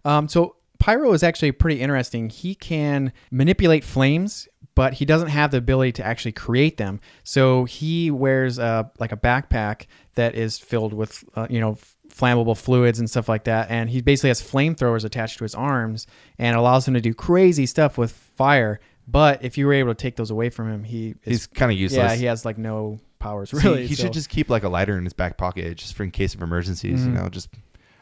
So Pyro is actually pretty interesting. He can manipulate flames, but he doesn't have the ability to actually create them. So he wears like a backpack that is filled with flammable fluids and stuff like that, and he basically has flamethrowers attached to his arms and allows him to do crazy stuff with fire. But if you were able to take those away from him, he's kind of useless. Yeah, he has like no powers really. He should just keep like a lighter in his back pocket just for in case of emergencies. You know, just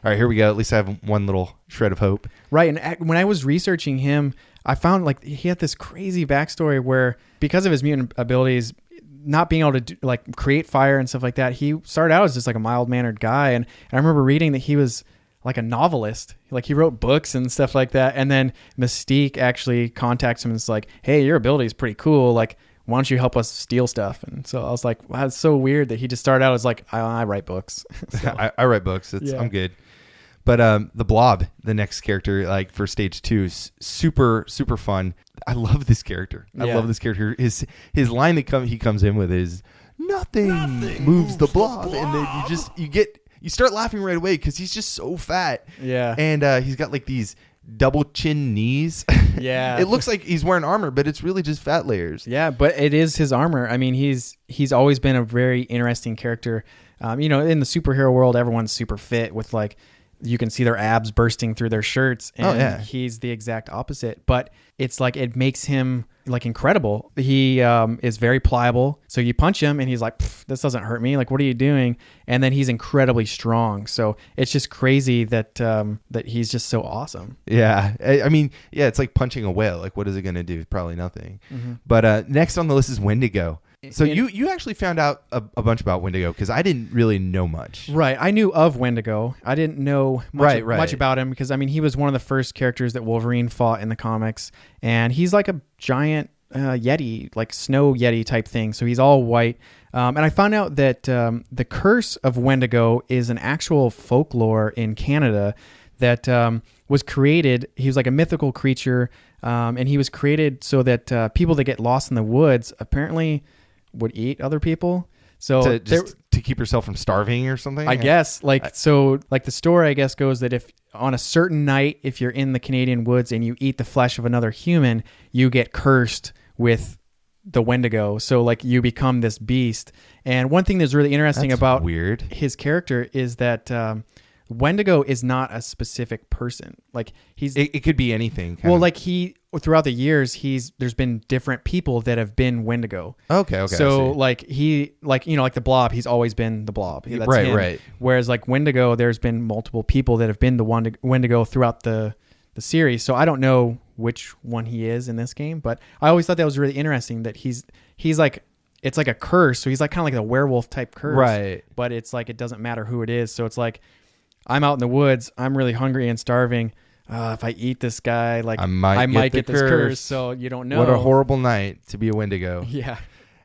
all right, here we go. At least I have one little shred of hope. Right, and when I was researching him, I found like he had this crazy backstory where because of his mutant abilities, not being able to create fire and stuff like that, he started out as just like a mild-mannered guy. And I remember reading that he was like a novelist. Like he wrote books and stuff like that. And then Mystique actually contacts him and is like, hey, your ability is pretty cool. Like, why don't you help us steal stuff? And so I was like, wow, it's so weird that he just started out as like, I write books. So, I write books. I'm good. But the Blob, the next character, like for stage 2, is super, super fun. I love this character. I love this character. His line that he comes in with is nothing moves the blob. And then you start laughing right away because he's just so fat. Yeah. And he's got like these double chin knees. Yeah. It looks like he's wearing armor, but it's really just fat layers. Yeah, but it is his armor. I mean, he's always been a very interesting character. In the superhero world, everyone's super fit with like, you can see their abs bursting through their shirts, and he's the exact opposite. But it's like it makes him like incredible. He is very pliable, so you punch him and he's like, this doesn't hurt me, like what are you doing? And then he's incredibly strong, so it's just crazy that that he's just so awesome. Yeah, I mean, it's like punching a whale. Like what is it going to do? Probably nothing. But next on the list is Wendigo. So you actually found out a bunch about Wendigo because I didn't really know much. Right. I knew of Wendigo. I didn't know much about him because, I mean, he was one of the first characters that Wolverine fought in the comics. And he's like a giant Yeti, like snow Yeti type thing. So he's all white. And I found out that the curse of Wendigo is an actual folklore in Canada that was created. He was like a mythical creature. And he was created so that people that get lost in the woods apparently would eat other people, so to keep yourself from starving or something. I guess the story I guess goes that if on a certain night, if you're in the Canadian woods and you eat the flesh of another human, you get cursed with the Wendigo. So like you become this beast. And one thing that's really interesting about his character is that Wendigo is not a specific person. Like it could be anything. Like throughout the years, there's been different people that have been Wendigo. Okay. So like like the Blob, he's always been the Blob. That's him. Right. Whereas like Wendigo, there's been multiple people that have been the Wendigo throughout the series. So I don't know which one he is in this game, but I always thought that was really interesting that he's like, it's like a curse. So he's like kind of like a werewolf type curse. Right. But it's like, it doesn't matter who it is. So it's like, I'm out in the woods, I'm really hungry and starving. If I eat this guy, like I might get this curse. So you don't know. What a horrible night to be a Wendigo. Yeah.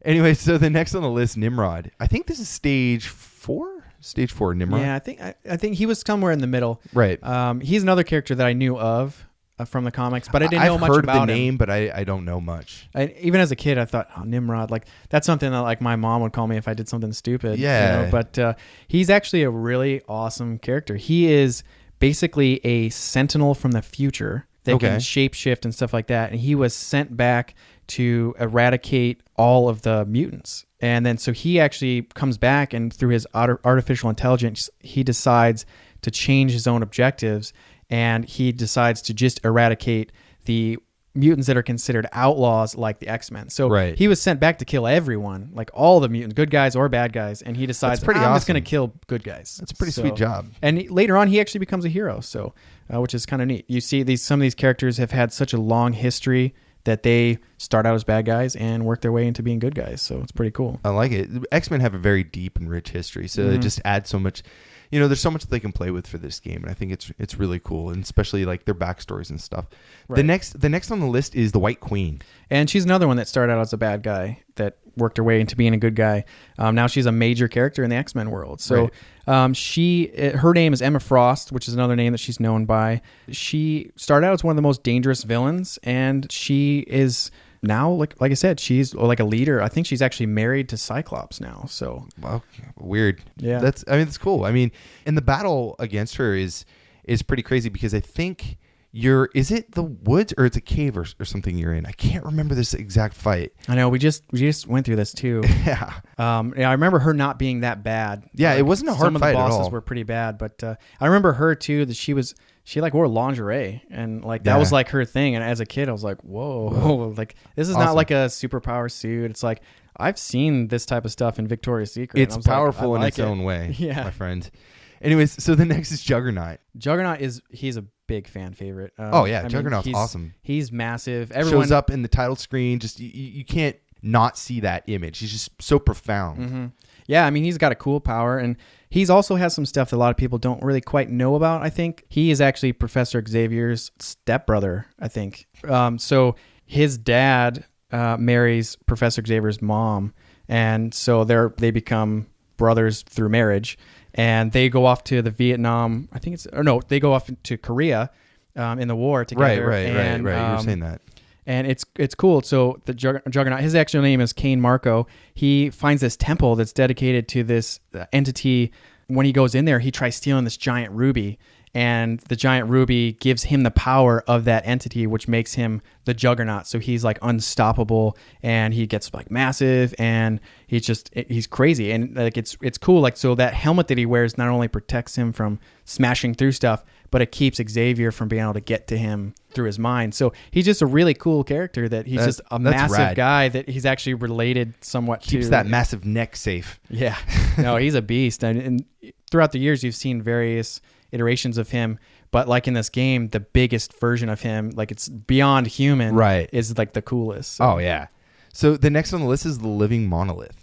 Anyway, so the next on the list, Nimrod. I think this is stage 4. Stage 4, Nimrod. Yeah, I think he was somewhere in the middle. Right. He's another character that I knew of from the comics, but I didn't know much about him. I've heard the name, but I don't know much. Even as a kid, I thought, Nimrod, like that's something that like my mom would call me if I did something stupid. Yeah. But he's actually a really awesome character. He is basically a sentinel from the future that can shapeshift and stuff like that. And he was sent back to eradicate all of the mutants. And then so he actually comes back, and through his artificial intelligence, he decides to change his own objectives. And he decides to just eradicate the mutants that are considered outlaws, like the X-Men. So he was sent back to kill everyone, like all the mutants, good guys or bad guys. And he decides, I'm just going to kill good guys. That's a pretty sweet job. And later on, he actually becomes a hero. So, which is kind of neat. You see some of these characters have had such a long history that they start out as bad guys and work their way into being good guys. So it's pretty cool. I like it. X-Men have a very deep and rich history, so it just adds so much. There's so much they can play with for this game, and I think it's really cool, and especially like their backstories and stuff. Right. The next on the list is the White Queen, and she's another one that started out as a bad guy that worked her way into being a good guy. Now she's a major character in the X-Men world. So her name is Emma Frost, which is another name that she's known by. She started out as one of the most dangerous villains, and she is now, like I said, she's like a leader. I think she's actually married to Cyclops now. So weird. Yeah, that's cool. And the battle against her is pretty crazy, because I think is it the woods or it's a cave or something you're in? I can't remember this exact fight. I know we just went through this too. Yeah. I remember her not being that bad. Yeah, it wasn't a hard fight at all. Some of the bosses were pretty bad, but I remember her too, that she like wore lingerie, and like that was like her thing. And as a kid, I was like, whoa. Like this is not like a superpower suit. It's like, I've seen this type of stuff in Victoria's Secret. It's powerful in its own way, my friend. Anyways, so the next is Juggernaut. Juggernaut he's a big fan favorite. Juggernaut's awesome. He's massive. Everyone shows up in the title screen. Just you can't not see that image. He's just so profound. Mm-hmm. Yeah, he's got a cool power, and he's also has some stuff that a lot of people don't really quite know about. I think he is actually Professor Xavier's stepbrother, I think. So his dad marries Professor Xavier's mom, and so they become brothers through marriage. And they go off to the Vietnam, they go off to Korea in the war together. Right. You were saying that. And it's cool. So the Juggernaut, his actual name is Kane Marco. He finds this temple that's dedicated to this entity. When he goes in there, he tries stealing this giant ruby. And the giant ruby gives him the power of that entity, which makes him the Juggernaut. So he's like unstoppable, and he gets like massive, and he's crazy. And like it's cool. Like, so that helmet that he wears not only protects him from smashing through stuff, but it keeps Xavier from being able to get to him through his mind. So he's just a really cool character that he's just a massive guy that he's actually related somewhat to. Keeps that massive neck safe. Yeah. No, he's a beast. And throughout the years, you've seen various iterations of him, but like in this game, the biggest version of him, like it's beyond human, is like the coolest. So. Oh yeah. So the next on the list is the Living Monolith.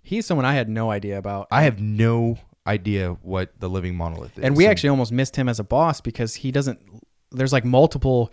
He's someone I had no idea about. I have no idea what the Living Monolith is. And we actually almost missed him as a boss, because there's like multiple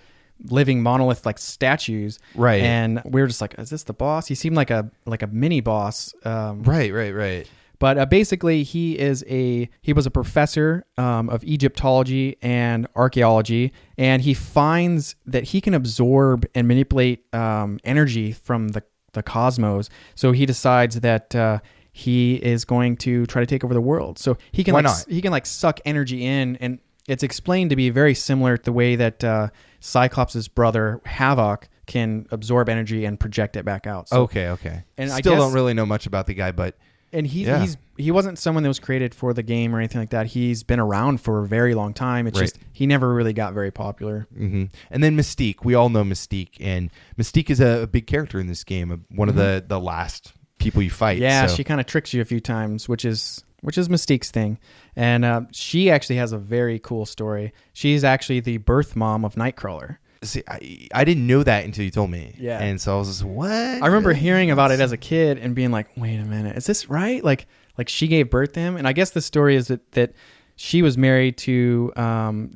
Living Monolith like statues. Right. And we were just like, is this the boss? He seemed like a mini boss. Right. But basically, he was a professor of Egyptology and archaeology, and he finds that he can absorb and manipulate energy from the cosmos. So he decides that he is going to try to take over the world. So he can he can suck energy in, and it's explained to be very similar to the way that Cyclops' brother Havoc can absorb energy and project it back out. So, okay. And I don't really know much about the guy, but. And he wasn't someone that was created for the game or anything like that. He's been around for a very long time. It's just he never really got very popular. Mm-hmm. And then Mystique. We all know Mystique. And Mystique is a big character in this game. One of the last people you fight. Yeah, so. She kind of tricks you a few times, which is Mystique's thing. And she actually has a very cool story. She's actually the birth mom of Nightcrawler. See, I didn't know that until you told me. Yeah. And so I was just, what? I remember hearing about it as a kid and being like, wait a minute, is this right? Like she gave birth to him? And I guess the story is that she was married to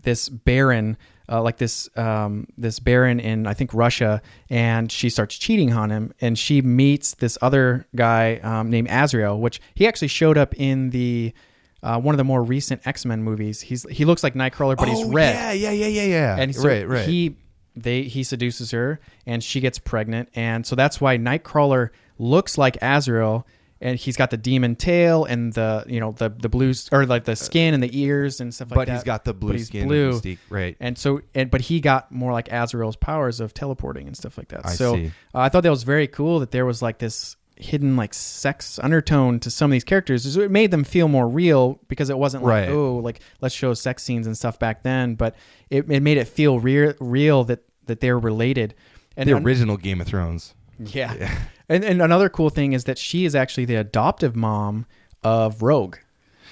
this baron, this baron in, I think, Russia, and she starts cheating on him, and she meets this other guy named Azrael, which he actually showed up in the one of the more recent X-Men movies. He looks like Nightcrawler, but he's red. Yeah. And so he seduces her, and she gets pregnant, and so that's why Nightcrawler looks like Azrael, and he's got the demon tail and the blue, or like the skin and the ears and stuff like that. But he's got the blue skin, blue. And Mystique, right? And so, but he got more like Azrael's powers of teleporting and stuff like that. I see. I thought that was very cool that there was like this hidden like sex undertone to some of these characters. It made them feel more real, because it wasn't like let's show sex scenes and stuff back then, but it made it feel real that they're related. And the original Game of Thrones. Yeah. And another cool thing is that she is actually the adoptive mom of Rogue.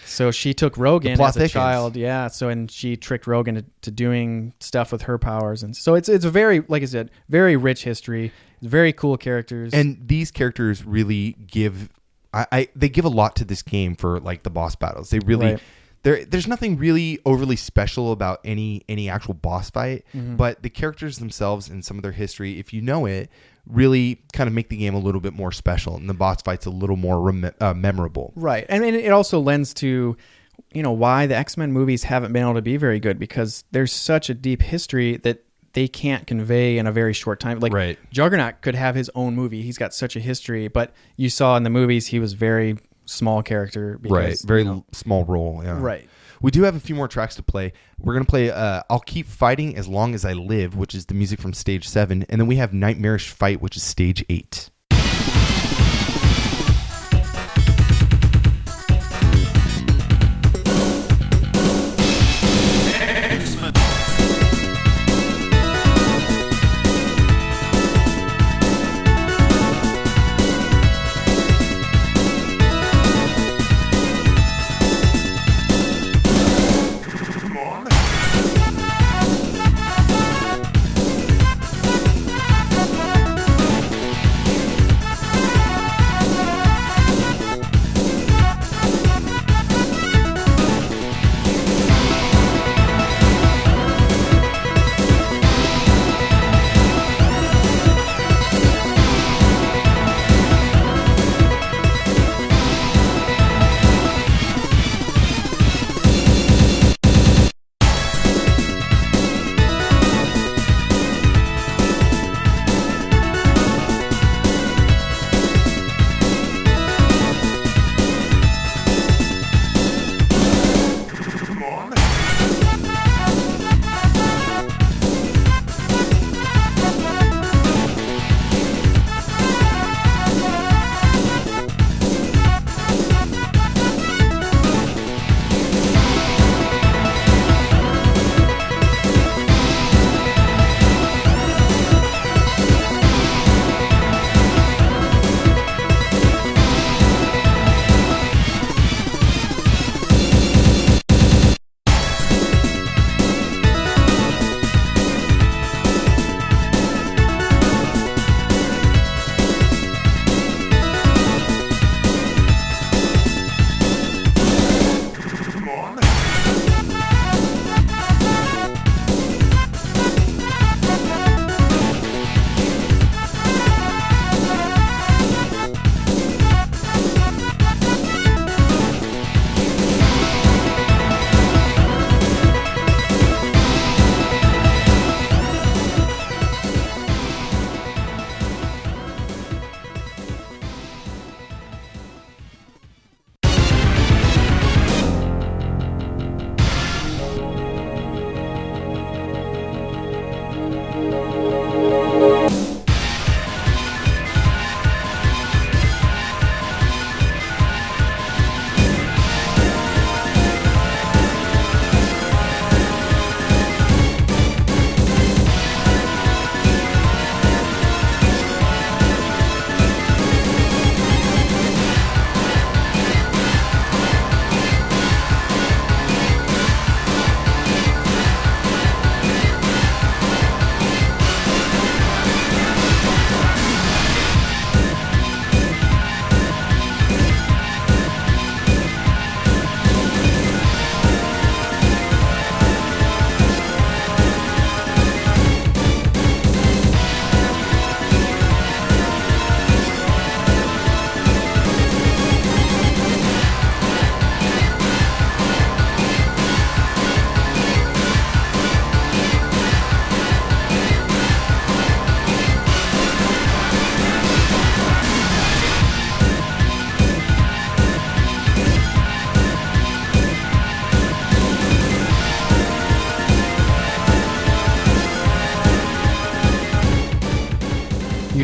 So she took Rogan plot as a thickens. child, and she tricked Rogan to doing stuff with her powers, and so it's a very, like I said, very rich history, very cool characters, and these characters really give, they give a lot to this game for like the boss battles. They really. Right. There's nothing really overly special about any actual boss fight, but the characters themselves and some of their history, if you know it, really kind of make the game a little bit more special, and the boss fights a little more memorable. Right, and it also lends to, why the X-Men movies haven't been able to be very good, because there's such a deep history that they can't convey in a very short time. Like Right. Juggernaut could have his own movie. He's got such a history, but you saw in the movies he was very small character. Because, Right. Very small role. Yeah. Right. We do have a few more tracks to play. We're going to play I'll Keep Fighting As Long As I Live, which is the music from stage 7. And then we have Nightmarish Fight, which is stage 8.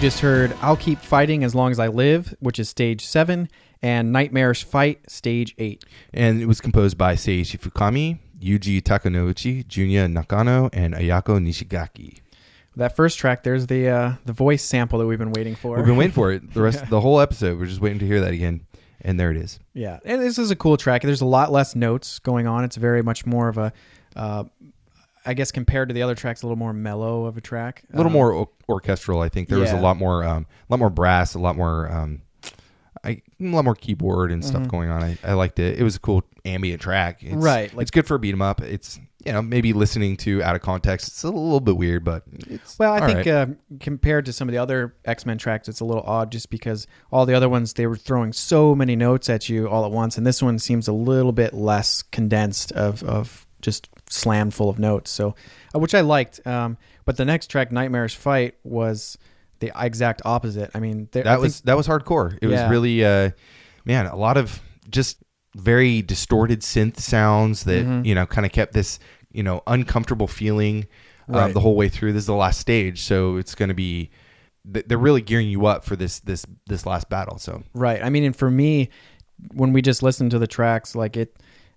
just heard I'll Keep Fighting As Long As I Live, which is stage 7, and Nightmarish Fight, stage 8. And it was composed by Seiichi Fukami, Yuji Takanouchi, Junya Nakano, and Ayako Nishigaki. That first track, there's the voice sample that we've been waiting for. We've been waiting for it. The whole episode, we're just waiting to hear that again. And there it is. Yeah, and this is a cool track. There's a lot less notes going on. It's very much more of a, I guess compared to the other tracks, a little more mellow of a track. A little more orchestral, I think. There was a lot more brass, a lot more keyboard and stuff going on. I liked it. It was a cool ambient track. It's good for a beat 'em up. It's maybe listening to out of context, it's a little bit weird, but it's I think compared to some of the other X-Men tracks, it's a little odd just because all the other ones they were throwing so many notes at you all at once, and this one seems a little bit less condensed of just slammed full of notes. So, which I liked. But the next track, Nightmarish Fight, was the exact opposite. I mean, that was hardcore. It was really, a lot of just very distorted synth sounds that kind of kept this uncomfortable feeling the whole way through. This is the last stage, so it's going to be they're really gearing you up for this last battle. So right. I mean, and for me, when we just listened to the tracks, like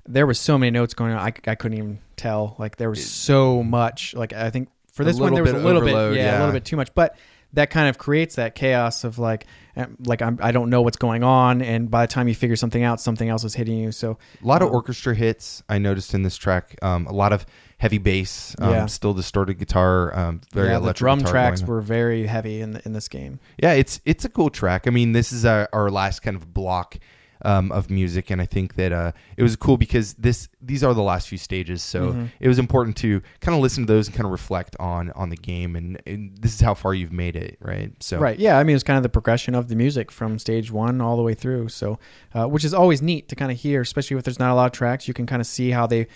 there was so many notes going on. I couldn't even tell. Like there was so much. Like I think for this one there was a little bit, a little bit too much, but that kind of creates that chaos of I don't know what's going on, and by the time you figure something out, something else is hitting you. So a lot of orchestra hits I noticed in this track. A lot of heavy bass, still distorted guitar, very electric. The drum guitar tracks were very heavy in this game. Yeah, it's a cool track. I mean, this is our last kind of block of music, and I think that it was cool because these are the last few stages, so it was important to kind of listen to those and kind of reflect on the game, and this is how far you've made it, right? So right, yeah. I mean, it's kind of the progression of the music from stage 1 all the way through. So, which is always neat to kind of hear, especially if there's not a lot of tracks. You can kind of see how they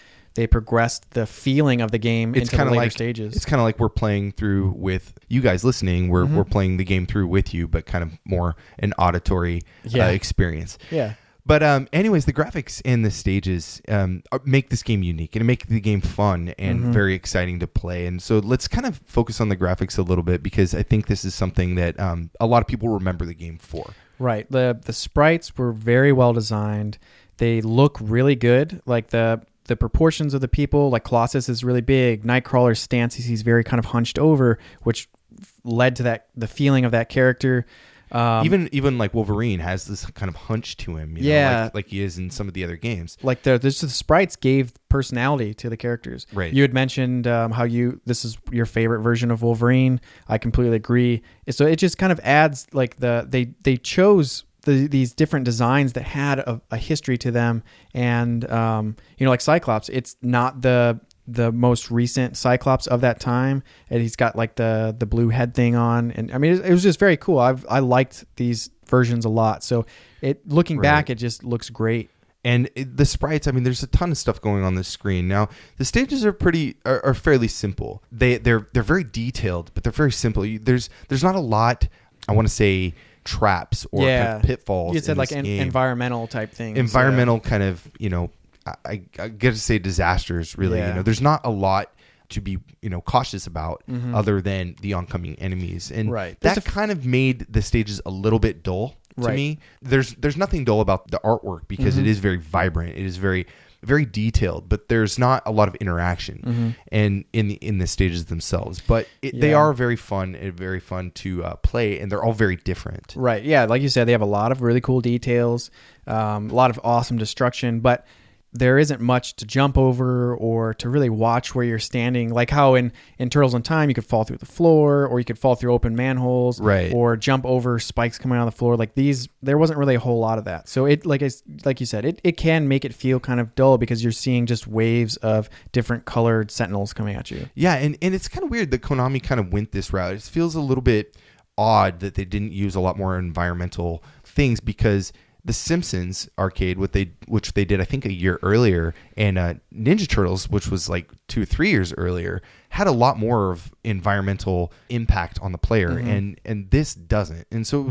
progressed the feeling of the game into the later stages. It's kind of like we're playing through with you guys listening. We're playing the game through with you, but kind of more an auditory experience. Yeah. But anyways, the graphics and the stages make this game unique and make the game fun and very exciting to play. And so let's kind of focus on the graphics a little bit because I think this is something that a lot of people remember the game for. Right. The sprites were very well designed. They look really good. Like the proportions of the people, like Colossus is really big. Nightcrawler's stance, he's very kind of hunched over, which led to the feeling of that character. Even like Wolverine has this kind of hunch to him, like he is in some of the other games. Like the sprites gave personality to the characters. Right. You had mentioned how this is your favorite version of Wolverine. I completely agree. So it just kind of adds like they chose these different designs that had a history to them, and like Cyclops, it's not the most recent Cyclops of that time, and he's got like the blue head thing on, and I mean it was just very cool. I liked these versions a lot, so looking back, it just looks great. And the sprites, I mean, there's a ton of stuff going on the screen. Now, the stages are fairly simple. They're very detailed, but they're very simple. There's not a lot, I want to say, traps or kind of pitfalls. You said like environmental type things. Environmental kind of, I get to say disasters, really. Yeah. There's not a lot to be, cautious about other than the oncoming enemies. And that kind of made the stages a little bit dull to me. There's nothing dull about the artwork because it is very vibrant. It is very, very detailed, but there's not a lot of interaction and in the stages themselves. But they are very fun to play, and they're all very different. Right. Yeah. Like you said, they have a lot of really cool details, a lot of awesome destruction, but there isn't much to jump over or to really watch where you're standing. Like how in Turtles in Time, you could fall through the floor, or you could fall through open manholes, or jump over spikes coming out of the floor. Like there wasn't really a whole lot of that. So it, like you said, it can make it feel kind of dull because you're seeing just waves of different colored sentinels coming at you. Yeah, and it's kind of weird that Konami kind of went this route. It feels a little bit odd that they didn't use a lot more environmental things, because The Simpsons arcade, which they did I think a year earlier, and Ninja Turtles, which was like 2 or 3 years earlier, had a lot more of environmental impact on the player, and this doesn't. And so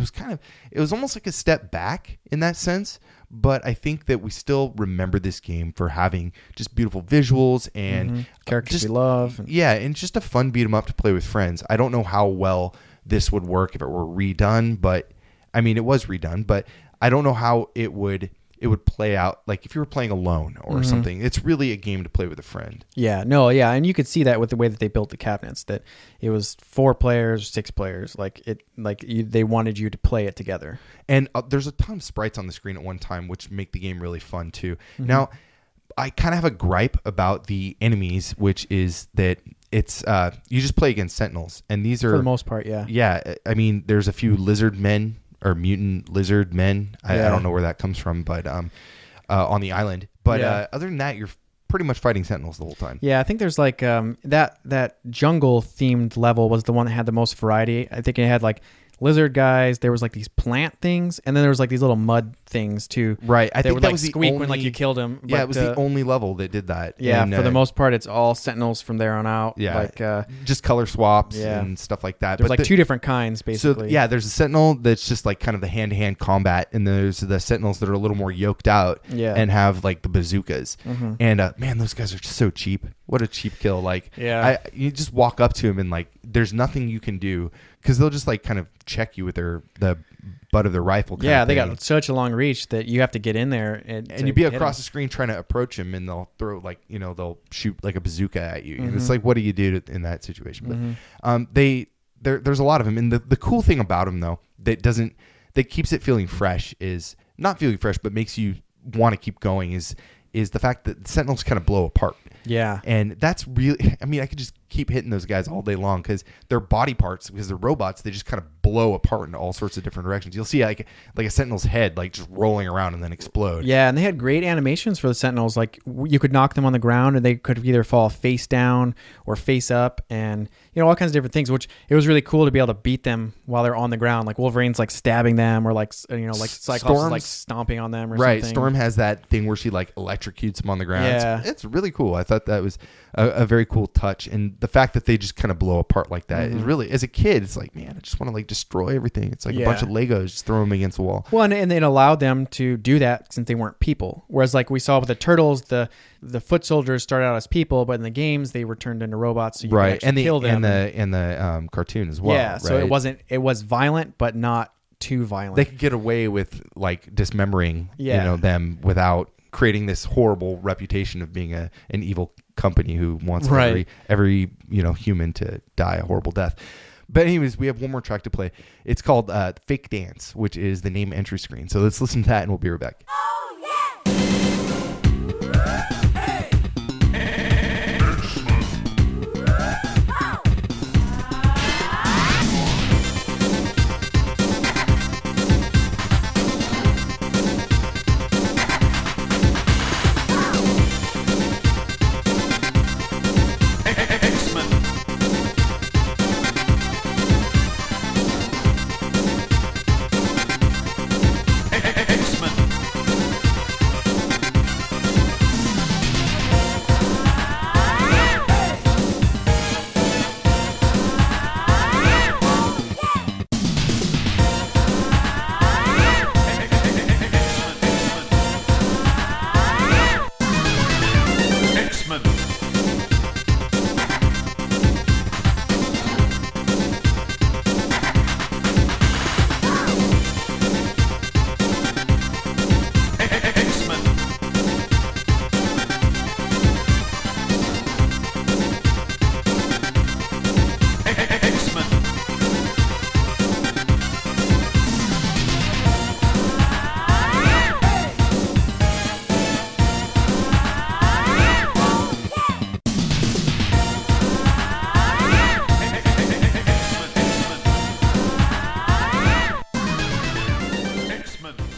it was almost like a step back in that sense. But I think that we still remember this game for having just beautiful visuals and characters we love. And just a fun beat 'em up to play with friends. I don't know how well this would work if it were redone, but I mean, it was redone, but I don't know how it would it would play out like if you were playing alone or something. It's really a game to play with a friend. Yeah, no, yeah, and you could see that with the way that they built the cabinets. That it was 4 players, 6 players. They wanted you to play it together. And there's a ton of sprites on the screen at one time, which make the game really fun too. Now, I kind of have a gripe about the enemies, which is that it's you just play against sentinels, and these are for the most part, yeah. Yeah, I mean, there's a few lizard men or mutant lizard men. I don't know where that comes from, but on the island. But other than that, you're pretty much fighting sentinels the whole time. Yeah, I think there's like that jungle themed level was the one that had the most variety. I think it had like lizard guys. There was like these plant things, and then there was like these little mud things too. Right. I think would that like was the squeak only, when like you killed them. Yeah, it was the only level that did that. Yeah, and, for the most part, it's all sentinels from there on out. Yeah, like just color swaps and stuff like that. There's like 2 different kinds basically. So yeah, there's a sentinel that's just like kind of the hand-to-hand combat, and there's the sentinels that are a little more yoked out and have like the bazookas. And man, those guys are just so cheap. What a cheap kill! Like, you just walk up to him and like, there's nothing you can do because they'll just like kind of check you with the butt of their rifle. Yeah, they got such a long reach that you have to get in there and you'd be across the screen trying to approach him, and they'll throw like they'll shoot like a bazooka at you, and it's like, what do you do in that situation? But there's a lot of them, and the cool thing about them though that keeps it feeling fresh is not feeling fresh, but makes you want to keep going is the fact that the sentinels kind of blow apart. Yeah. And that's really, I mean, I could just keep hitting those guys all day long because their body parts, because they're robots, they just kind of blow apart in all sorts of different directions. You'll see like a sentinel's head like just rolling around and then explode. Yeah, and they had great animations for the sentinels. Like you could knock them on the ground and they could either fall face down or face up, and all kinds of different things, which it was really cool to be able to beat them while they're on the ground. Like Wolverine's like stabbing them, or like like Cyclops is like stomping on them or something. Storm has that thing where she like electrocutes them on the ground. Yeah. It's really cool. I thought that was a very cool touch, and the fact that they just kind of blow apart like that is really, as a kid, it's like, man, I just want to like destroy everything. It's like a bunch of Legos, just throw them against the wall. Well, and it allowed them to do that since they weren't people. Whereas like we saw with the turtles, the foot soldiers started out as people, but in the games they were turned into robots, so you could actually kill them. And the cartoon as well. Yeah, right? so it was violent, but not too violent. They could get away with like dismembering them without creating this horrible reputation of being an evil company who wants every human to die a horrible death. But anyways, we have one more track to play. It's called Fake Dance, which is the name entry screen. So let's listen to that and we'll be right back.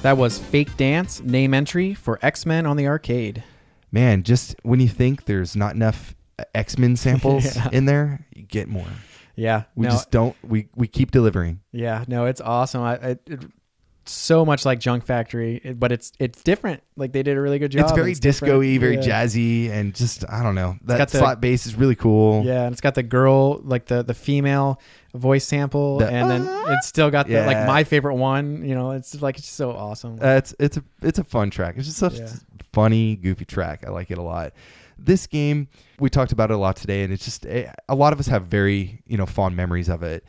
That was Fake Dance, name entry for X-Men on the arcade. Man, just when you think there's not enough X-Men samples in there, you get more. Yeah. We keep delivering. Yeah, no, it's awesome. So much like Junk Factory, but it's different. Like they did a really good job. It's very disco-y, very jazzy, and just, I don't know. That slot bass is really cool. Yeah, and it's got the girl, like the female voice sample, then it's still got the like my favorite one. It's like, it's so awesome. It's a fun track. It's just such a funny, goofy track. I like it a lot. This game, we talked about it a lot today, and it's just a lot of us have very fond memories of it.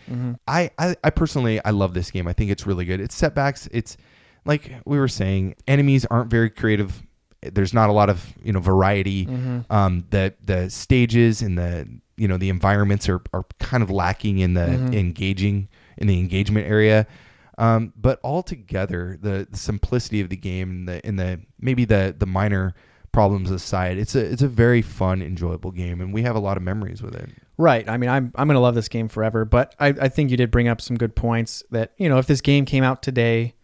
I personally, I love this game. I think it's really good. It's setbacks. It's like we were saying, enemies aren't very creative. There's not a lot of, variety. The stages and the environments are kind of lacking in the engagement area. But altogether, the simplicity of the game and the maybe the minor problems aside, it's a very fun, enjoyable game, and we have a lot of memories with it. Right. I mean, I'm going to love this game forever, but I think you did bring up some good points that, if this game came out today,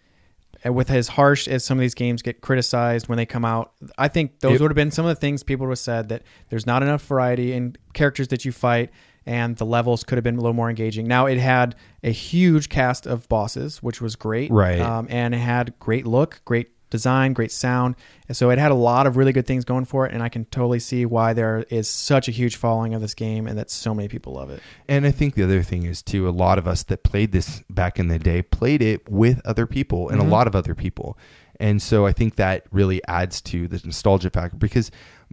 with as harsh as some of these games get criticized when they come out, I think those would have been some of the things people would have said, that there's not enough variety in characters that you fight, and the levels could have been a little more engaging. Now, it had a huge cast of bosses, which was great. Right. And it had great look, great design, great sound. And so it had a lot of really good things going for it, and I can totally see why there is such a huge following of this game and that so many people love it. And I think the other thing is, too, a lot of us that played this back in the day played it with other people and a lot of other people. And so I think that really adds to the nostalgia factor, because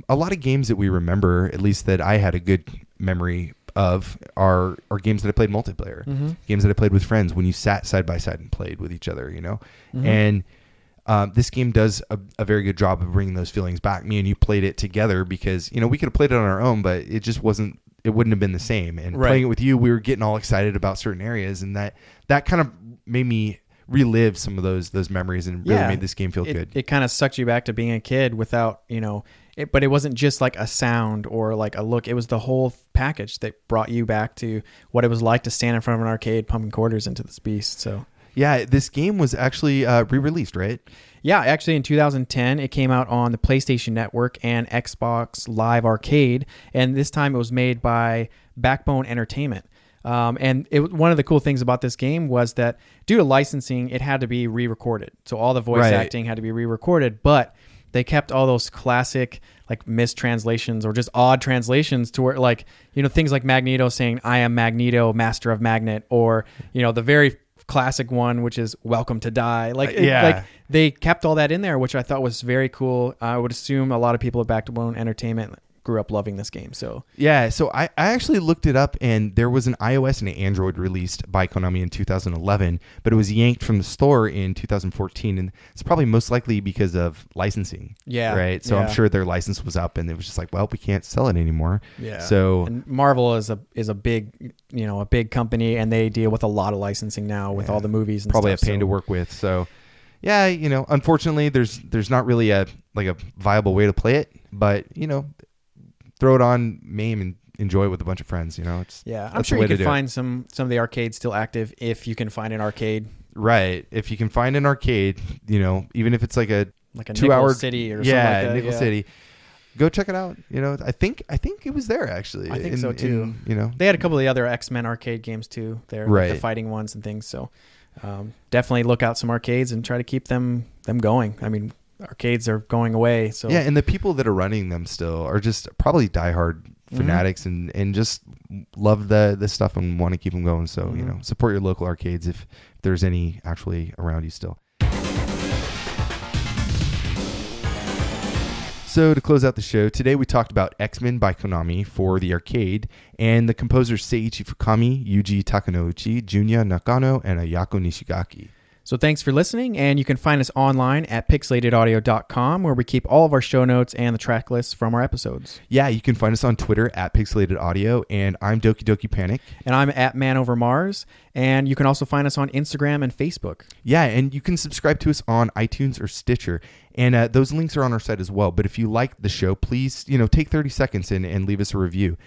a lot of games that we remember, at least that I had a good memory of, are games that I played multiplayer, games that I played with friends when you sat side by side and played with each other, and this game does a very good job of bringing those feelings back. Me and you played it together because, we could have played it on our own, but it just wouldn't have been the same. And playing it with you, we were getting all excited about certain areas, and that kind of made me relive some of those memories, and really made this game feel good. It kind of sucked you back to being a kid without, but it wasn't just like a sound or like a look. It was the whole package that brought you back to what it was like to stand in front of an arcade pumping quarters into this beast. So yeah, this game was actually re-released, right? Yeah, actually in 2010, it came out on the PlayStation Network and Xbox Live Arcade, and this time it was made by Backbone Entertainment. And one of the cool things about this game was that due to licensing, it had to be re-recorded. So all the voice acting had to be re-recorded, but they kept all those classic like mistranslations or just odd translations to where, like, things like Magneto saying, "I am Magneto, master of magnet," or, the very classic one, which is "Welcome to Die." Like they kept all that in there, which I thought was very cool. I would assume a lot of people at Backbone Entertainment grew up loving this game. So I actually looked it up, and there was an iOS and an Android released by Konami in 2011, but it was yanked from the store in 2014, and it's probably most likely because of licensing. Yeah. Right. So I'm sure their license was up, and it was just like, well, we can't sell it anymore. Yeah. So and Marvel is a big, a big company, and they deal with a lot of licensing now with all the movies and probably stuff. a pain to work with. So yeah, unfortunately there's not really a viable way to play it, but throw it on MAME and enjoy it with a bunch of friends. I'm sure you can find some of the arcades still active if you can find an arcade. Right. If you can find an arcade, even if it's like a 2-hour City or something like that. Nickel City. Go check it out. I think it was there actually. I think so too. They had a couple of the other X-Men arcade games too there, like the fighting ones and things. So definitely look out some arcades and try to keep them going. I mean, arcades are going away. So yeah, and the people that are running them still are just probably diehard fanatics and just love the stuff and want to keep them going. So support your local arcades if there's any actually around you still. So to close out the show, today we talked about X-Men by Konami for the arcade, and the composers Seiichi Fukami, Yuji Takanouchi, Junya Nakano, and Ayako Nishigaki. So thanks for listening, and you can find us online at pixelatedaudio.com, where we keep all of our show notes and the track lists from our episodes. Yeah, you can find us on Twitter at Pixelated Audio, and I'm Doki Doki Panic. And I'm at Man Over Mars, and you can also find us on Instagram and Facebook. Yeah, and you can subscribe to us on iTunes or Stitcher, and those links are on our site as well. But if you like the show, please take 30 seconds and leave us a review.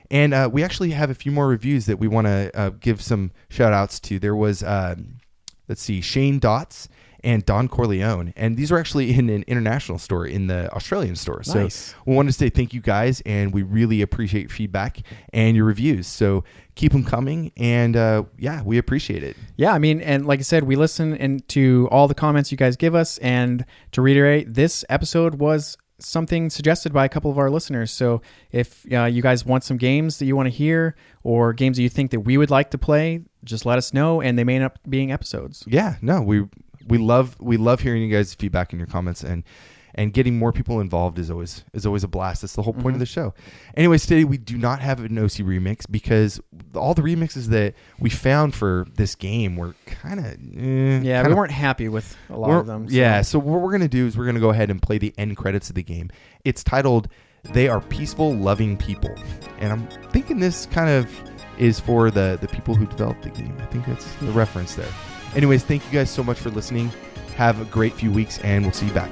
And we actually have a few more reviews that we want to give some shout-outs to. There was... let's see, Shane Dotts and Don Corleone. And these are actually in an international store, in the Australian store. Nice. So we want to say thank you guys, and we really appreciate your feedback and your reviews. So keep them coming, and we appreciate it. Yeah, I mean, and like I said, we listen to all the comments you guys give us. And to reiterate, this episode was something suggested by a couple of our listeners. So if you guys want some games that you want to hear, or games that you think that we would like to play, just let us know, and they may end up being episodes. Yeah, no, we love hearing you guys' feedback and your comments, and and getting more people involved is always a blast. That's the whole point of the show. Anyways, today we do not have an OC remix because all the remixes that we found for this game were kind of we weren't happy with a lot of them. So what we're gonna do is we're gonna go ahead and play the end credits of the game. It's titled "They Are Peaceful, Loving People," and I'm thinking this kind of is for the people who developed the game. I think that's the reference there. Anyways, thank you guys so much for listening. Have a great few weeks, and we'll see you back.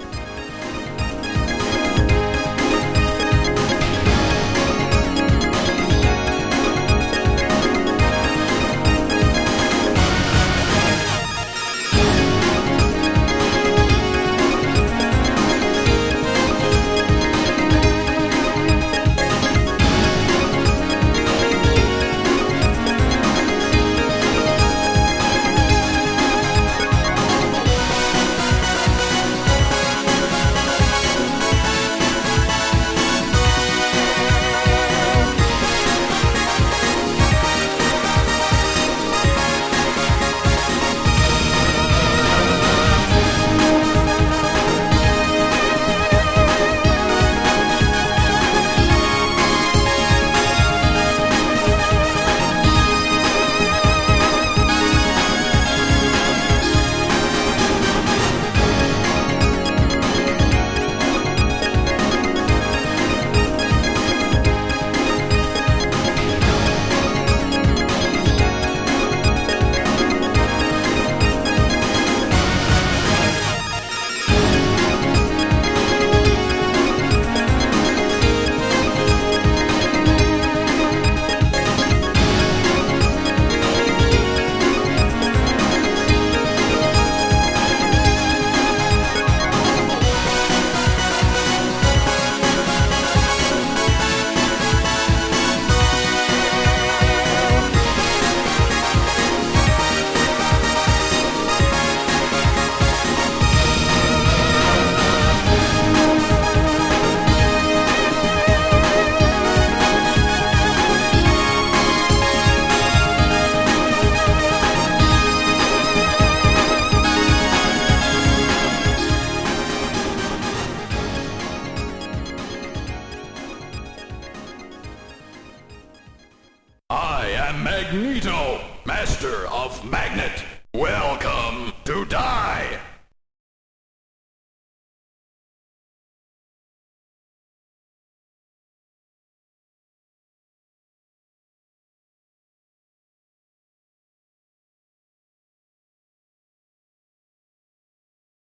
Magneto, master of Magnet. Welcome to Die.